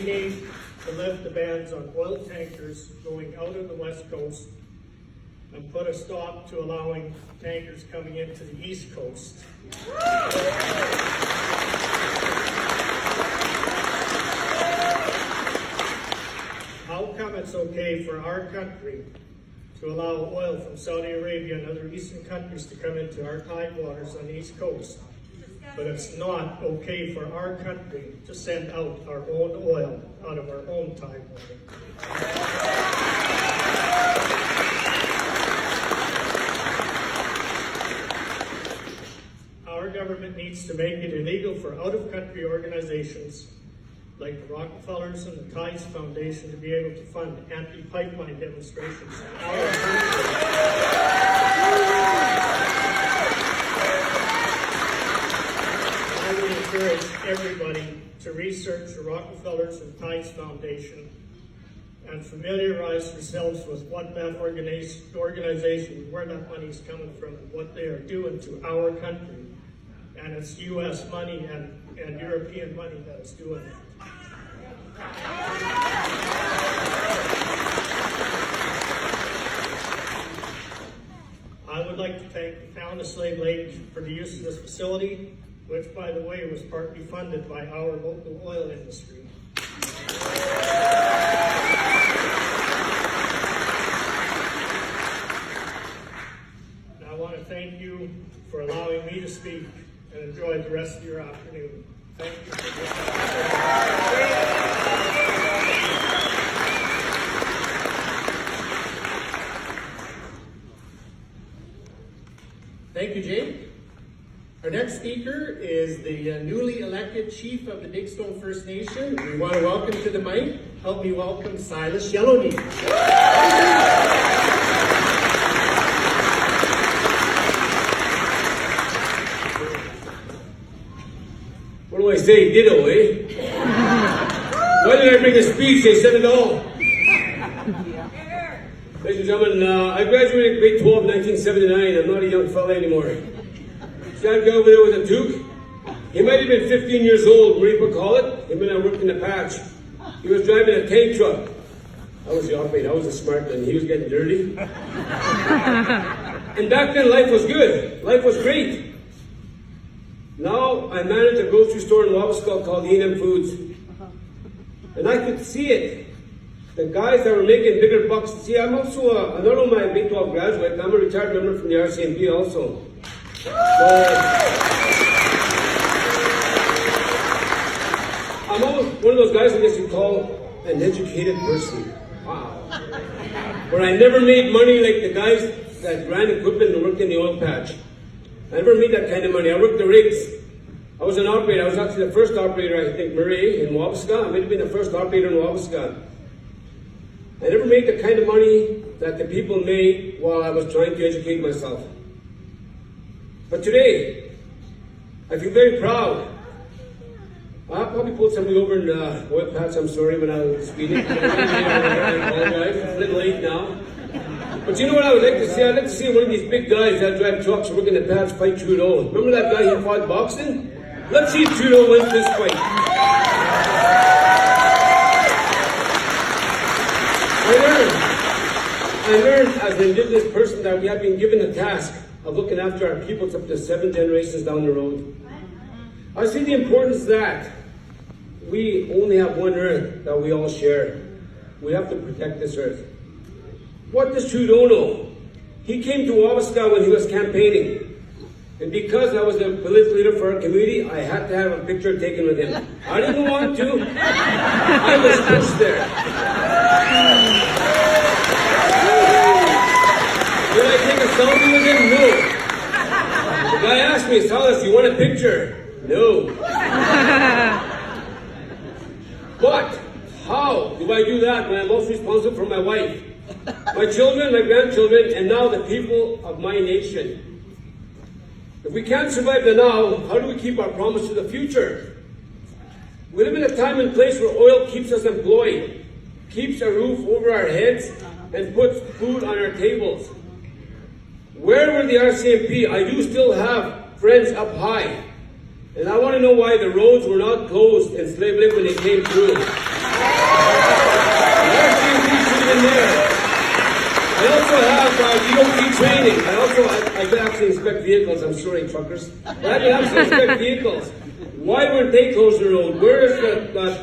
need to lift the bans on oil tankers going out of the West Coast and put a stop to allowing tankers coming into the East Coast. How come it's okay for our country to allow oil from Saudi Arabia and other Eastern countries to come into our tidewaters on the East Coast, but it's not okay for our country to send out our own oil out of our own tidewater? Our government needs to make it illegal for out-of-country organizations like the Rockefellers and the Tides Foundation to be able to fund anti-pipeline demonstrations in our country. I would encourage everybody to research the Rockefellers and Tides Foundation and familiarize yourselves with what that organization, where that money is coming from, and what they are doing to our country. And it's U.S. money and European money that is doing it. I would like to thank the town of Slave Lake for the use of this facility, which, by the way, was partly funded by our local oil industry. And I want to thank you for allowing me to speak, and enjoy the rest of your afternoon. Thank you for Thank you, Jay. Our next speaker is the newly elected chief of the Big Stone First Nation. We want to welcome to the mic, help me welcome Silas Yellowknee. What do I say? Ditto, eh? Why did I bring a speech? They said it all. Ladies and gentlemen, I graduated grade 12 in 1979. I'm not a young fella anymore. See that guy over there with a toque? He might have been 15 years old, what people call it. Him and I worked in the patch. He was driving a tank truck. I was the operator. I was the smart one. He was getting dirty. And back then, life was good. Life was great. Now, I manage a grocery store in Wabasca called E&M Foods. And I could see it. The guys that were making bigger bucks. See, I'm also not only a Big 12 graduate, I'm a retired member from the RCMP also. So, I'm one of those guys I guess you call an educated person. Wow. Where I never made money like the guys that ran equipment and worked in the oil patch. I never made that kind of money. I worked the rigs. I was an operator. I was actually the first operator, I think, Murray, in Wabasca. I might have been the first operator in Wabasca. I never made the kind of money that the people made while I was trying to educate myself. But today, I feel very proud. I probably pulled somebody over in oil patch. I'm sorry when I was speeding. I apologize. It's a little late now. But you know what I would like to see? I'd like to see one of these big guys that drive trucks and work in the patch fight Trudeau. Remember that guy who fought boxing? Let's see if Trudeau wins this fight. I learned as an Indigenous person that we have been given the task of looking after our peoples up to 7 generations down the road. I see the importance that we only have one earth that we all share. We have to protect this earth. What does Trudeau know? He came to Wabasca when he was campaigning. And because I was the political leader for our community, I had to have a picture taken with him. I didn't want to. I was pushed there. Did I take a selfie with him? No. The guy asked me, Silas, you want a picture? No. But how do I do that when I'm also responsible for my wife, my children, my grandchildren, and now the people of my nation? If we can't survive the now, how do we keep our promise to the future? We live in a time and place where oil keeps us employed, keeps a roof over our heads, and puts food on our tables. Where were the RCMP? I do still have friends up high. And I want to know why the roads were not closed in Slave Lake when they came through. The RCMP should have been there. I also have DOT training. I could actually inspect vehicles. I'm sorry, truckers. But I could actually inspect vehicles. Why weren't they closed the road? Where is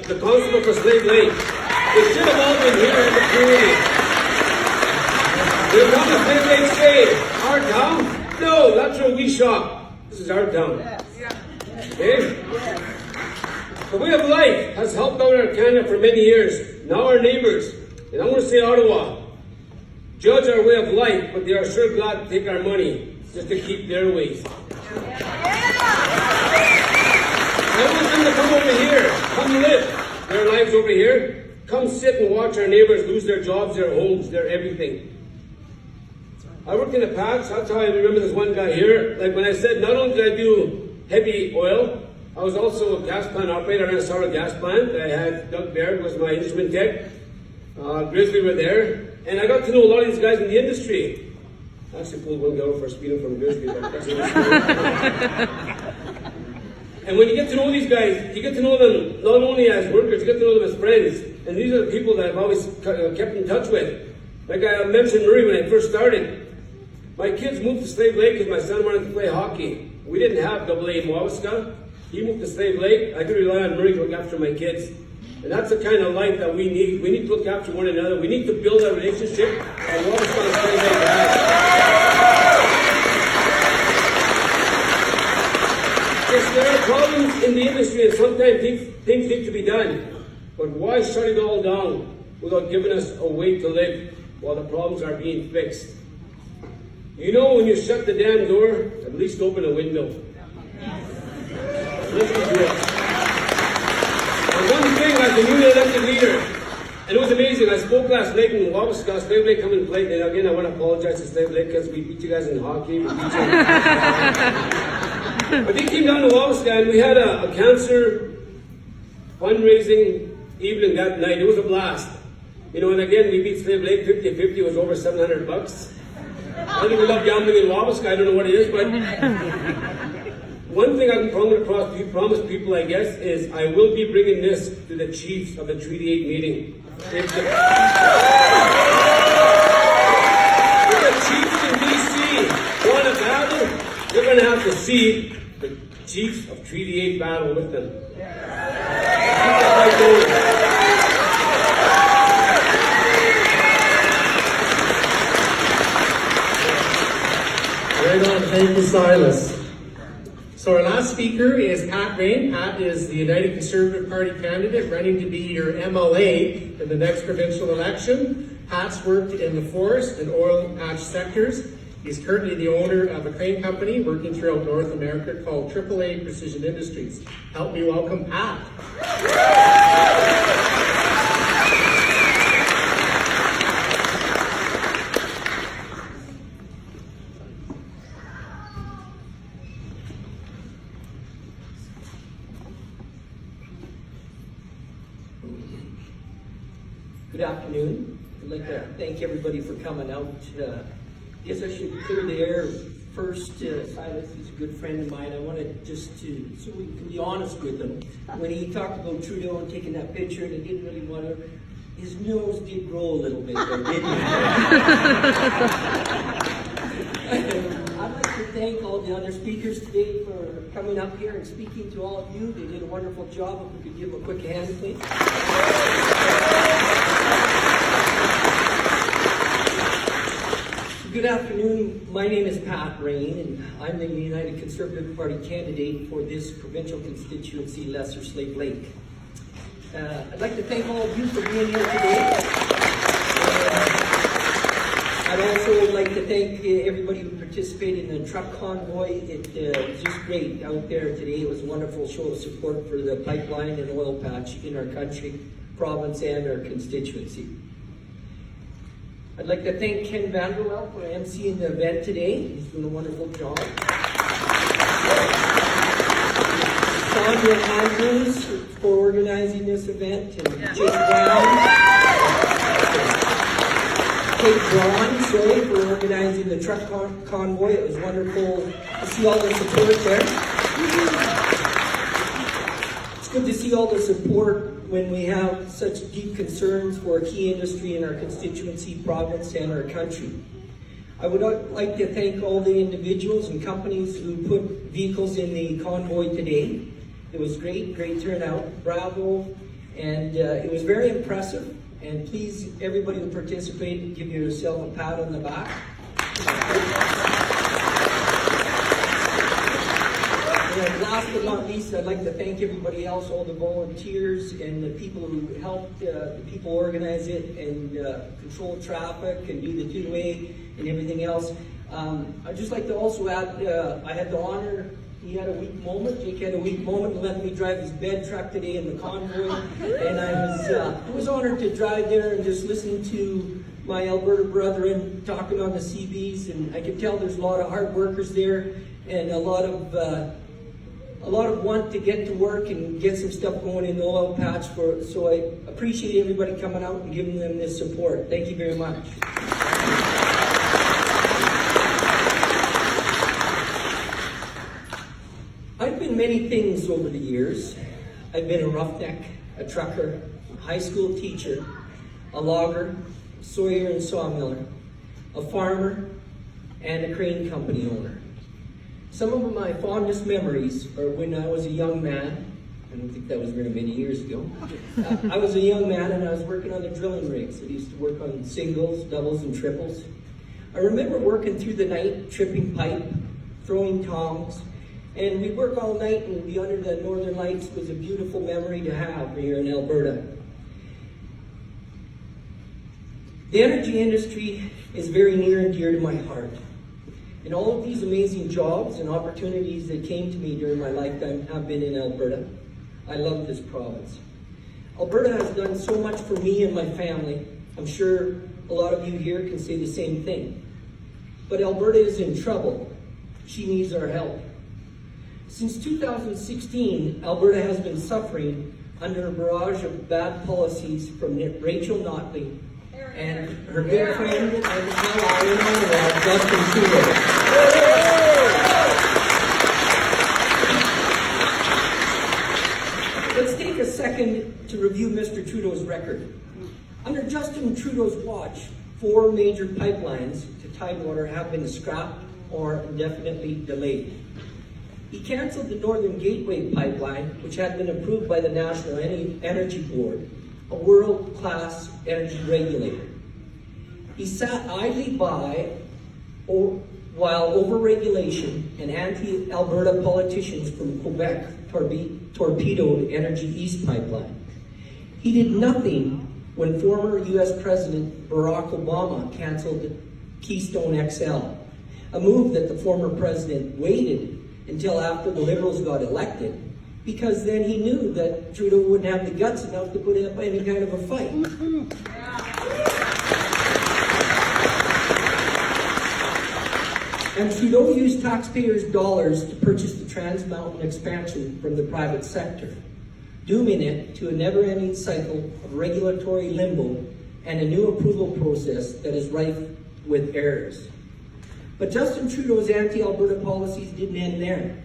the constable for Slave Lake? It should have all been here in the community. We're not the Slave Lake State. Our town? No, that's where we shop. This is our town. Okay? The way of life has helped out our Canada for many years. Now our neighbors, and I want to say Ottawa, judge our way of life, but they are sure glad to take our money just to keep their ways. I want them to come over here, come live their lives over here, come sit and watch our neighbors lose their jobs, their homes, their everything. I worked in the patch. That's how I remember this one guy here. Like when I said, not only did I do heavy oil, I was also a gas plant operator on a solar gas plant. I had Doug Baird was my instrument tech. Grizzly were there. And I got to know a lot of these guys in the industry. I actually pulled one girl for speeding from Grizzly, but that's another story. And when you get to know these guys, you get to know them not only as workers, you get to know them as friends. And these are the people that I've always kept in touch with. Like I mentioned Murray when I first started. My kids moved to Slave Lake because my son wanted to play hockey. We didn't have AA in Wabasca. He moved to Slave Lake. I could rely on Murray to look after my kids. And that's the kind of life that we need. We need to look after one another. We need to build a relationship. And Wabasca and Slave Lake has. Yes, there are problems in the industry and sometimes things need to be done. But why shut it all down without giving us a way to live while the problems are being fixed? You know, when you shut the damn door, at least open a window. Let's do it. And one thing as a newly elected leader, and it was amazing, I spoke last night in Wabasca, Slave Lake come and played, and again I want to apologize to Slave Lake because we beat you guys in hockey, we beat you. But they came down to Wabasca and we had a cancer fundraising evening that night. It was a blast. You know, and again, we beat Slave Lake 50-50, it was over $700. I think we love gambling in Wabasca, I don't know what it is, but one thing I can promise people, I guess, is I will be bringing this to the chiefs of the Treaty 8 meeting. If the chiefs in D.C. want a battle, they're going to have to see the chiefs of Treaty 8 battle with them. Right on, thank you, Silas. So our last speaker is Pat Rain. Pat is the United Conservative Party candidate running to be your MLA in the next provincial election. Pat's worked in the forest and oil patch sectors. He's currently the owner of a crane company working throughout North America called AAA Precision Industries. Help me welcome Pat. Good afternoon. I'd like to thank everybody for coming out. Guess I should clear the air first. Silas is a good friend of mine. I wanted just to, so we can be honest with him. When he talked about Trudeau and taking that picture and he didn't really want to, his nose did grow a little bit there, didn't it? I'd like to thank all the other speakers today for coming up here and speaking to all of you. They did a wonderful job. If we could give them a quick hand, please. Good afternoon. My name is Pat Rain, and I'm the United Conservative Party candidate for this provincial constituency, Lesser Slave Lake. I'd like to thank all of you for being here today. I'd also like to thank everybody who participated in the truck convoy. It was just great out there today. It was a wonderful show of support for the pipeline and oil patch in our country, province, and our constituency. I'd like to thank Ken Vanderwell for emceeing the event today. He's doing a wonderful job. Sandra Andrews for organizing this event, and Jake Brown. Kate Braun, for organizing the truck convoy. It was wonderful to see all the support there. It's good to see all the support when we have such deep concerns for a key industry in our constituency, province, and our country. I would like to thank all the individuals and companies who put vehicles in the convoy today. It was great turnout, bravo, and it was very impressive. And please, everybody who participated, give yourself a pat on the back. And last but not least, I'd like to thank everybody else, all the volunteers and the people who helped the people organize it and control traffic and do the two-way and everything else. I'd just like to also add, I had the honor, he had a weak moment, Jake had a weak moment and let me drive his bed truck today in the convoy. And I was honored to drive there and just listen to my Alberta brethren talking on the CBs, and I could tell there's a lot of hard workers there and a lot of a lot of want to get to work and get some stuff going in the oil patch. So I appreciate everybody coming out and giving them this support. Thank you very much. I've been many things over the years. I've been a roughneck, a trucker, a high school teacher, a logger, sawyer and sawmiller, a farmer, and a crane company owner. Some of my fondest memories are when I was a young man. I don't think that was very many years ago. I was a young man and I was working on the drilling rigs. I used to work on singles, doubles, and triples. I remember working through the night, tripping pipe, throwing tongs, and we'd work all night and be under the northern lights. Was a beautiful memory to have here in Alberta. The energy industry is very near and dear to my heart. And all of these amazing jobs and opportunities that came to me during my lifetime have been in Alberta. I love this province. Alberta has done so much for me and my family. I'm sure a lot of you here can say the same thing. But Alberta is in trouble. She needs our help. Since 2016, Alberta has been suffering under a barrage of bad policies from Rachel Notley and her good friend and ally in Ottawa, Justin Trudeau. Let's take a second to review Mr. Trudeau's record. Under Justin Trudeau's watch, 4 major pipelines to Tidewater have been scrapped or indefinitely delayed. He canceled the Northern Gateway pipeline, which had been approved by the National Energy Board, a world-class energy regulator. He sat idly by while over-regulation and anti-Alberta politicians from Quebec torpedoed Energy East pipeline. He did nothing when former U.S. President Barack Obama canceled Keystone XL, a move that the former president waited until after the Liberals got elected, because then he knew that Trudeau wouldn't have the guts enough to put up any kind of a fight. And Trudeau used taxpayers' dollars to purchase the Trans Mountain expansion from the private sector, dooming it to a never-ending cycle of regulatory limbo and a new approval process that is rife with errors. But Justin Trudeau's anti-Alberta policies didn't end there.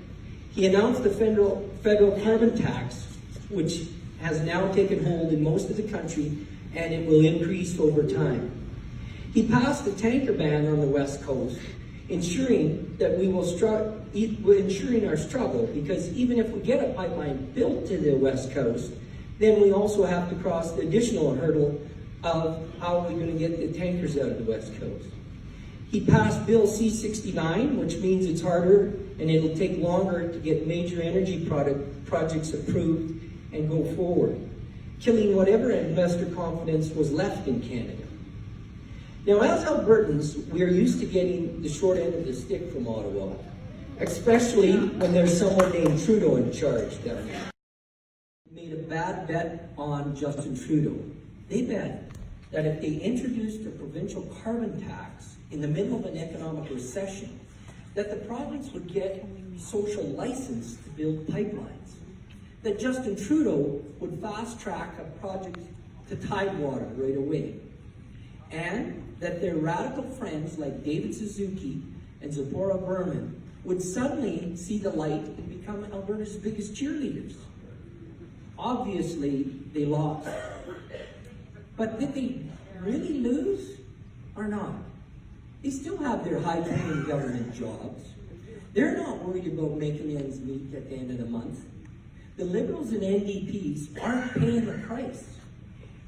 He announced the federal carbon tax, which has now taken hold in most of the country, and it will increase over time. He passed a tanker ban on the West Coast, ensuring that ensuring our struggle, because even if we get a pipeline built to the West Coast, then we also have to cross the additional hurdle of how are we going to get the tankers out of the West Coast. He passed Bill C-69, which means it's harder and it'll take longer to get major energy projects approved and go forward, killing whatever investor confidence was left in Canada. Now, as Albertans, we are used to getting the short end of the stick from Ottawa, especially when there's someone named Trudeau in charge down there. Made a bad bet on Justin Trudeau. They bet that if they introduced a provincial carbon tax in the middle of an economic recession, that the province would get social license to build pipelines, that Justin Trudeau would fast-track a project to Tidewater right away, and that their radical friends like David Suzuki and Zipporah Berman would suddenly see the light and become Alberta's biggest cheerleaders. Obviously, they lost. But did they really lose or not? They still have their high-paying government jobs. They're not worried about making ends meet at the end of the month. The Liberals and NDPs aren't paying the price.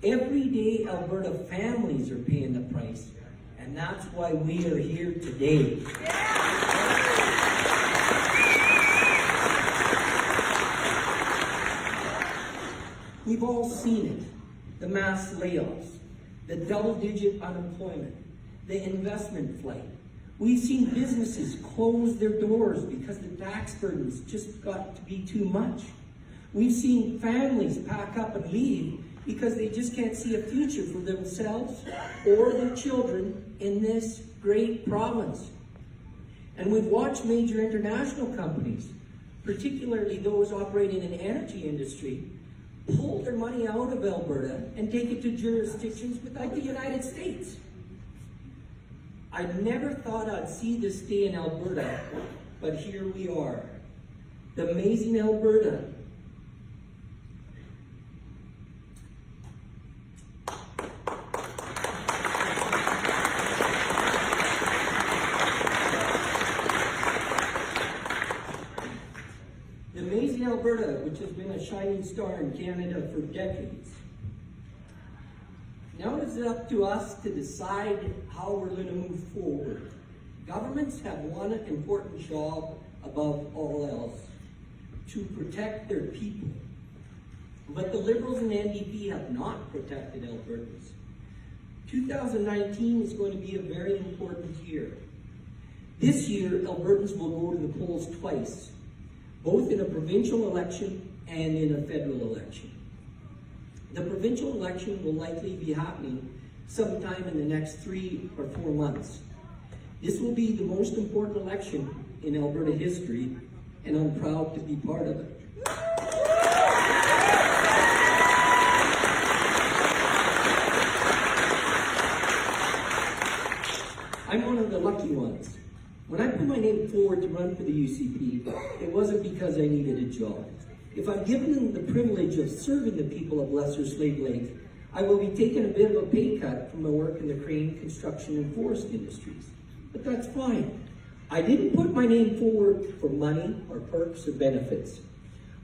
Everyday Alberta families are paying the price, and that's why we are here today. We've all seen it, the mass layoffs, the double-digit unemployment, the investment flight. We've seen businesses close their doors because the tax burdens just got to be too much. We've seen families pack up and leave because they just can't see a future for themselves or their children in this great province. And we've watched major international companies particularly those operating in the energy industry, pull their money out of Alberta and take it to jurisdictions without the United States. I never thought I'd see this day in Alberta, but here we are. The amazing Alberta. The amazing Alberta, which has been a shining star in Canada for decades. Now it is up to us to decide how we're going to move forward. Governments have one important job above all else, to protect their people. But the Liberals and NDP have not protected Albertans. 2019 is going to be a very important year. This year, Albertans will go to the polls twice, both in a provincial election and in a federal election. The provincial election will likely be happening sometime in the next 3 or 4 months. This will be the most important election in Alberta history, and I'm proud to be part of it. I'm one of the lucky ones. When I put my name forward to run for the UCP, it wasn't because I needed a job. If I'm given the privilege of serving the people of Lesser Slave Lake, I will be taking a bit of a pay cut from my work in the crane, construction, and forest industries. But that's fine. I didn't put my name forward for money or perks or benefits.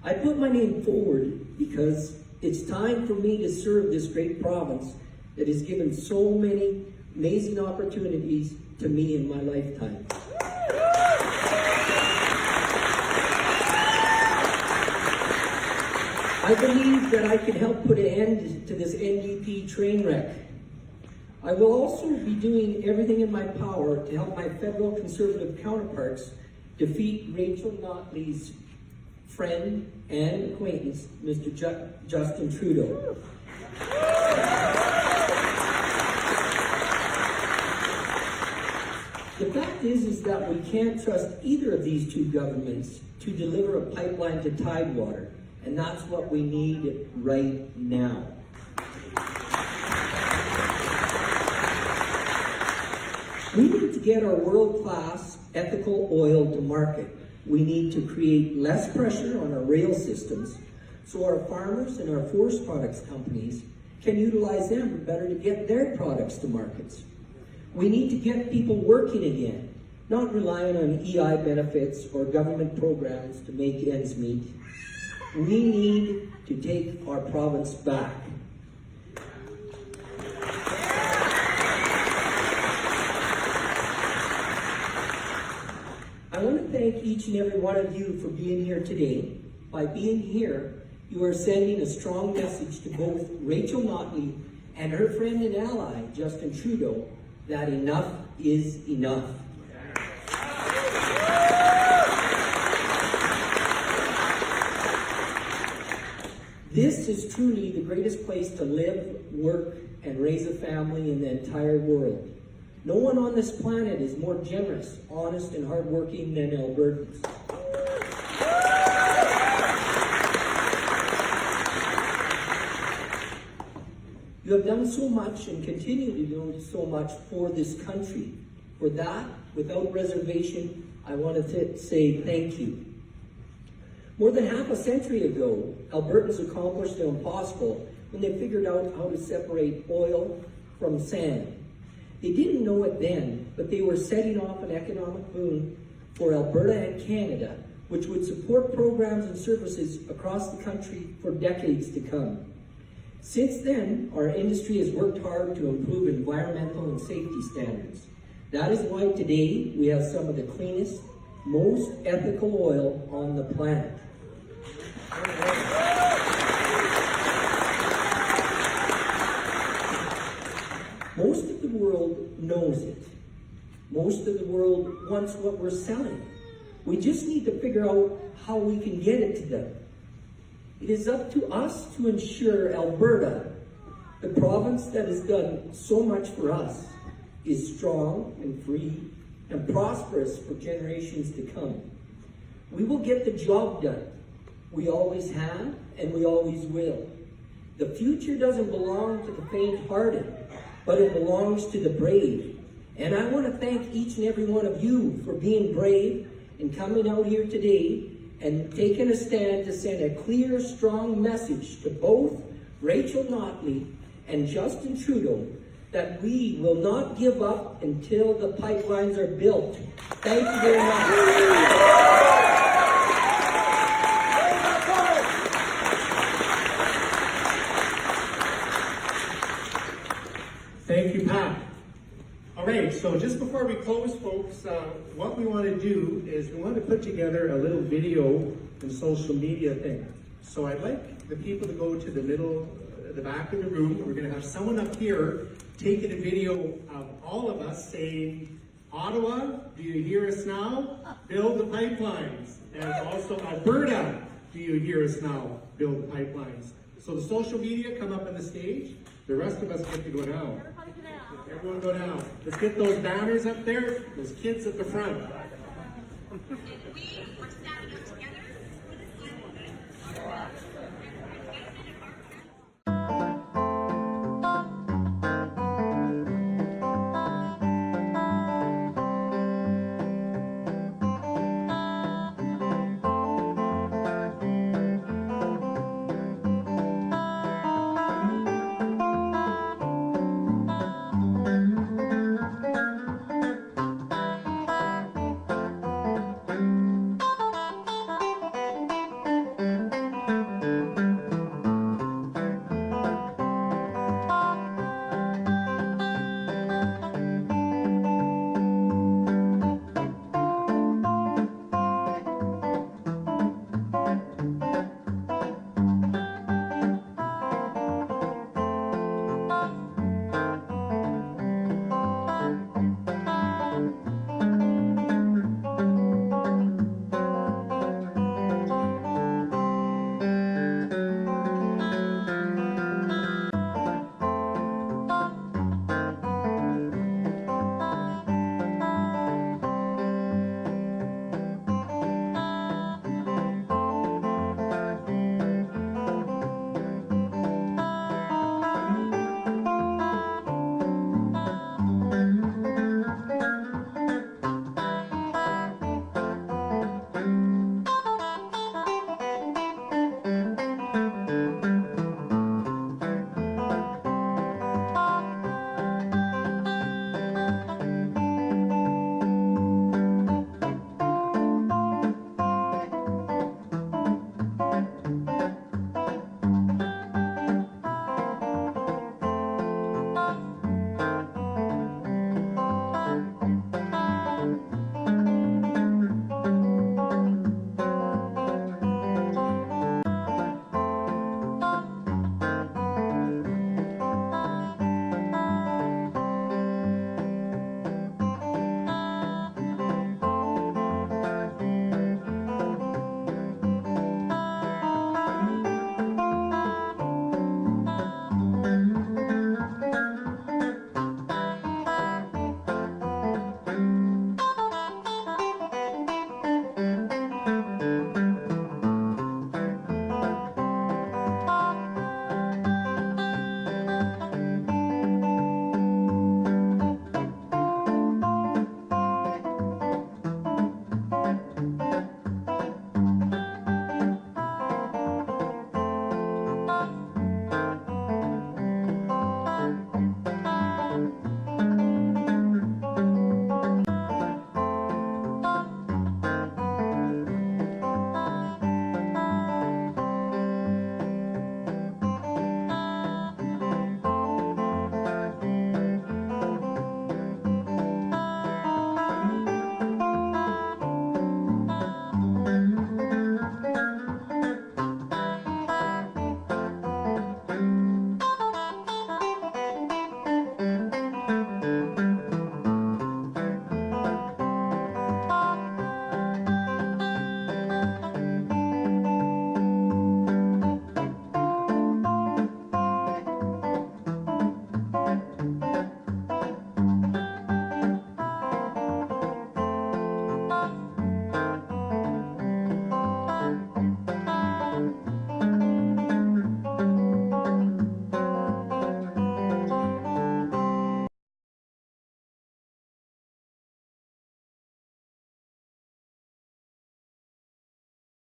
I put my name forward because it's time for me to serve this great province that has given so many amazing opportunities to me in my lifetime. I believe that I can help put an end to this NDP train wreck. I will also be doing everything in my power to help my federal Conservative counterparts defeat Rachel Notley's friend and acquaintance, Mr. Justin Trudeau. The fact is that we can't trust either of these two governments to deliver a pipeline to Tidewater, and that's what we need right now. We need to get our world-class ethical oil to market. We need to create less pressure on our rail systems so our farmers and our forest products companies can utilize them better to get their products to markets. We need to get people working again, not relying on EI benefits or government programs to make ends meet. We need to take our province back. I want to thank each and every one of you for being here today. By being here, you are sending a strong message to both Rachel Notley and her friend and ally, Justin Trudeau, that enough is enough. This is truly the greatest place to live, work, and raise a family in the entire world. No one on this planet is more generous, honest, and hardworking than Albertans. You have done so much and continue to do so much for this country. For that, without reservation, I want to say thank you. More than half a century ago, Albertans accomplished the impossible when they figured out how to separate oil from sand. They didn't know it then, but they were setting off an economic boom for Alberta and Canada, which would support programs and services across the country for decades to come. Since then, our industry has worked hard to improve environmental and safety standards. That is why today we have some of the cleanest, most ethical oil on the planet. Most of the world knows it. Most of the world wants what we're selling. We just need to figure out how we can get it to them. It is up to us to ensure Alberta, the province that has done so much for us, is strong and free and prosperous for generations to come. We will get the job done. We always have, and we always will. The future doesn't belong to the faint-hearted, but it belongs to the brave. And I want to thank each and every one of you for being brave and coming out here today and taking a stand to send a clear, strong message to both Rachel Notley and Justin Trudeau that we will not give up until the pipelines are built. Thank you very much. Thank you, Pat. All right, so just before we close, folks, what we want to do is we want to put together a little video and social media thing. So I'd like the people to go to the middle, the back of the room. We're going to have someone up here taking a video of all of us saying, Ottawa, do you hear us now? Build the pipelines. And also, Alberta, do you hear us now? Build the pipelines. So the social media come up on the stage. The rest of us get to go down. Everyone go down. Let's get those banners up there. Those kids at the front. We are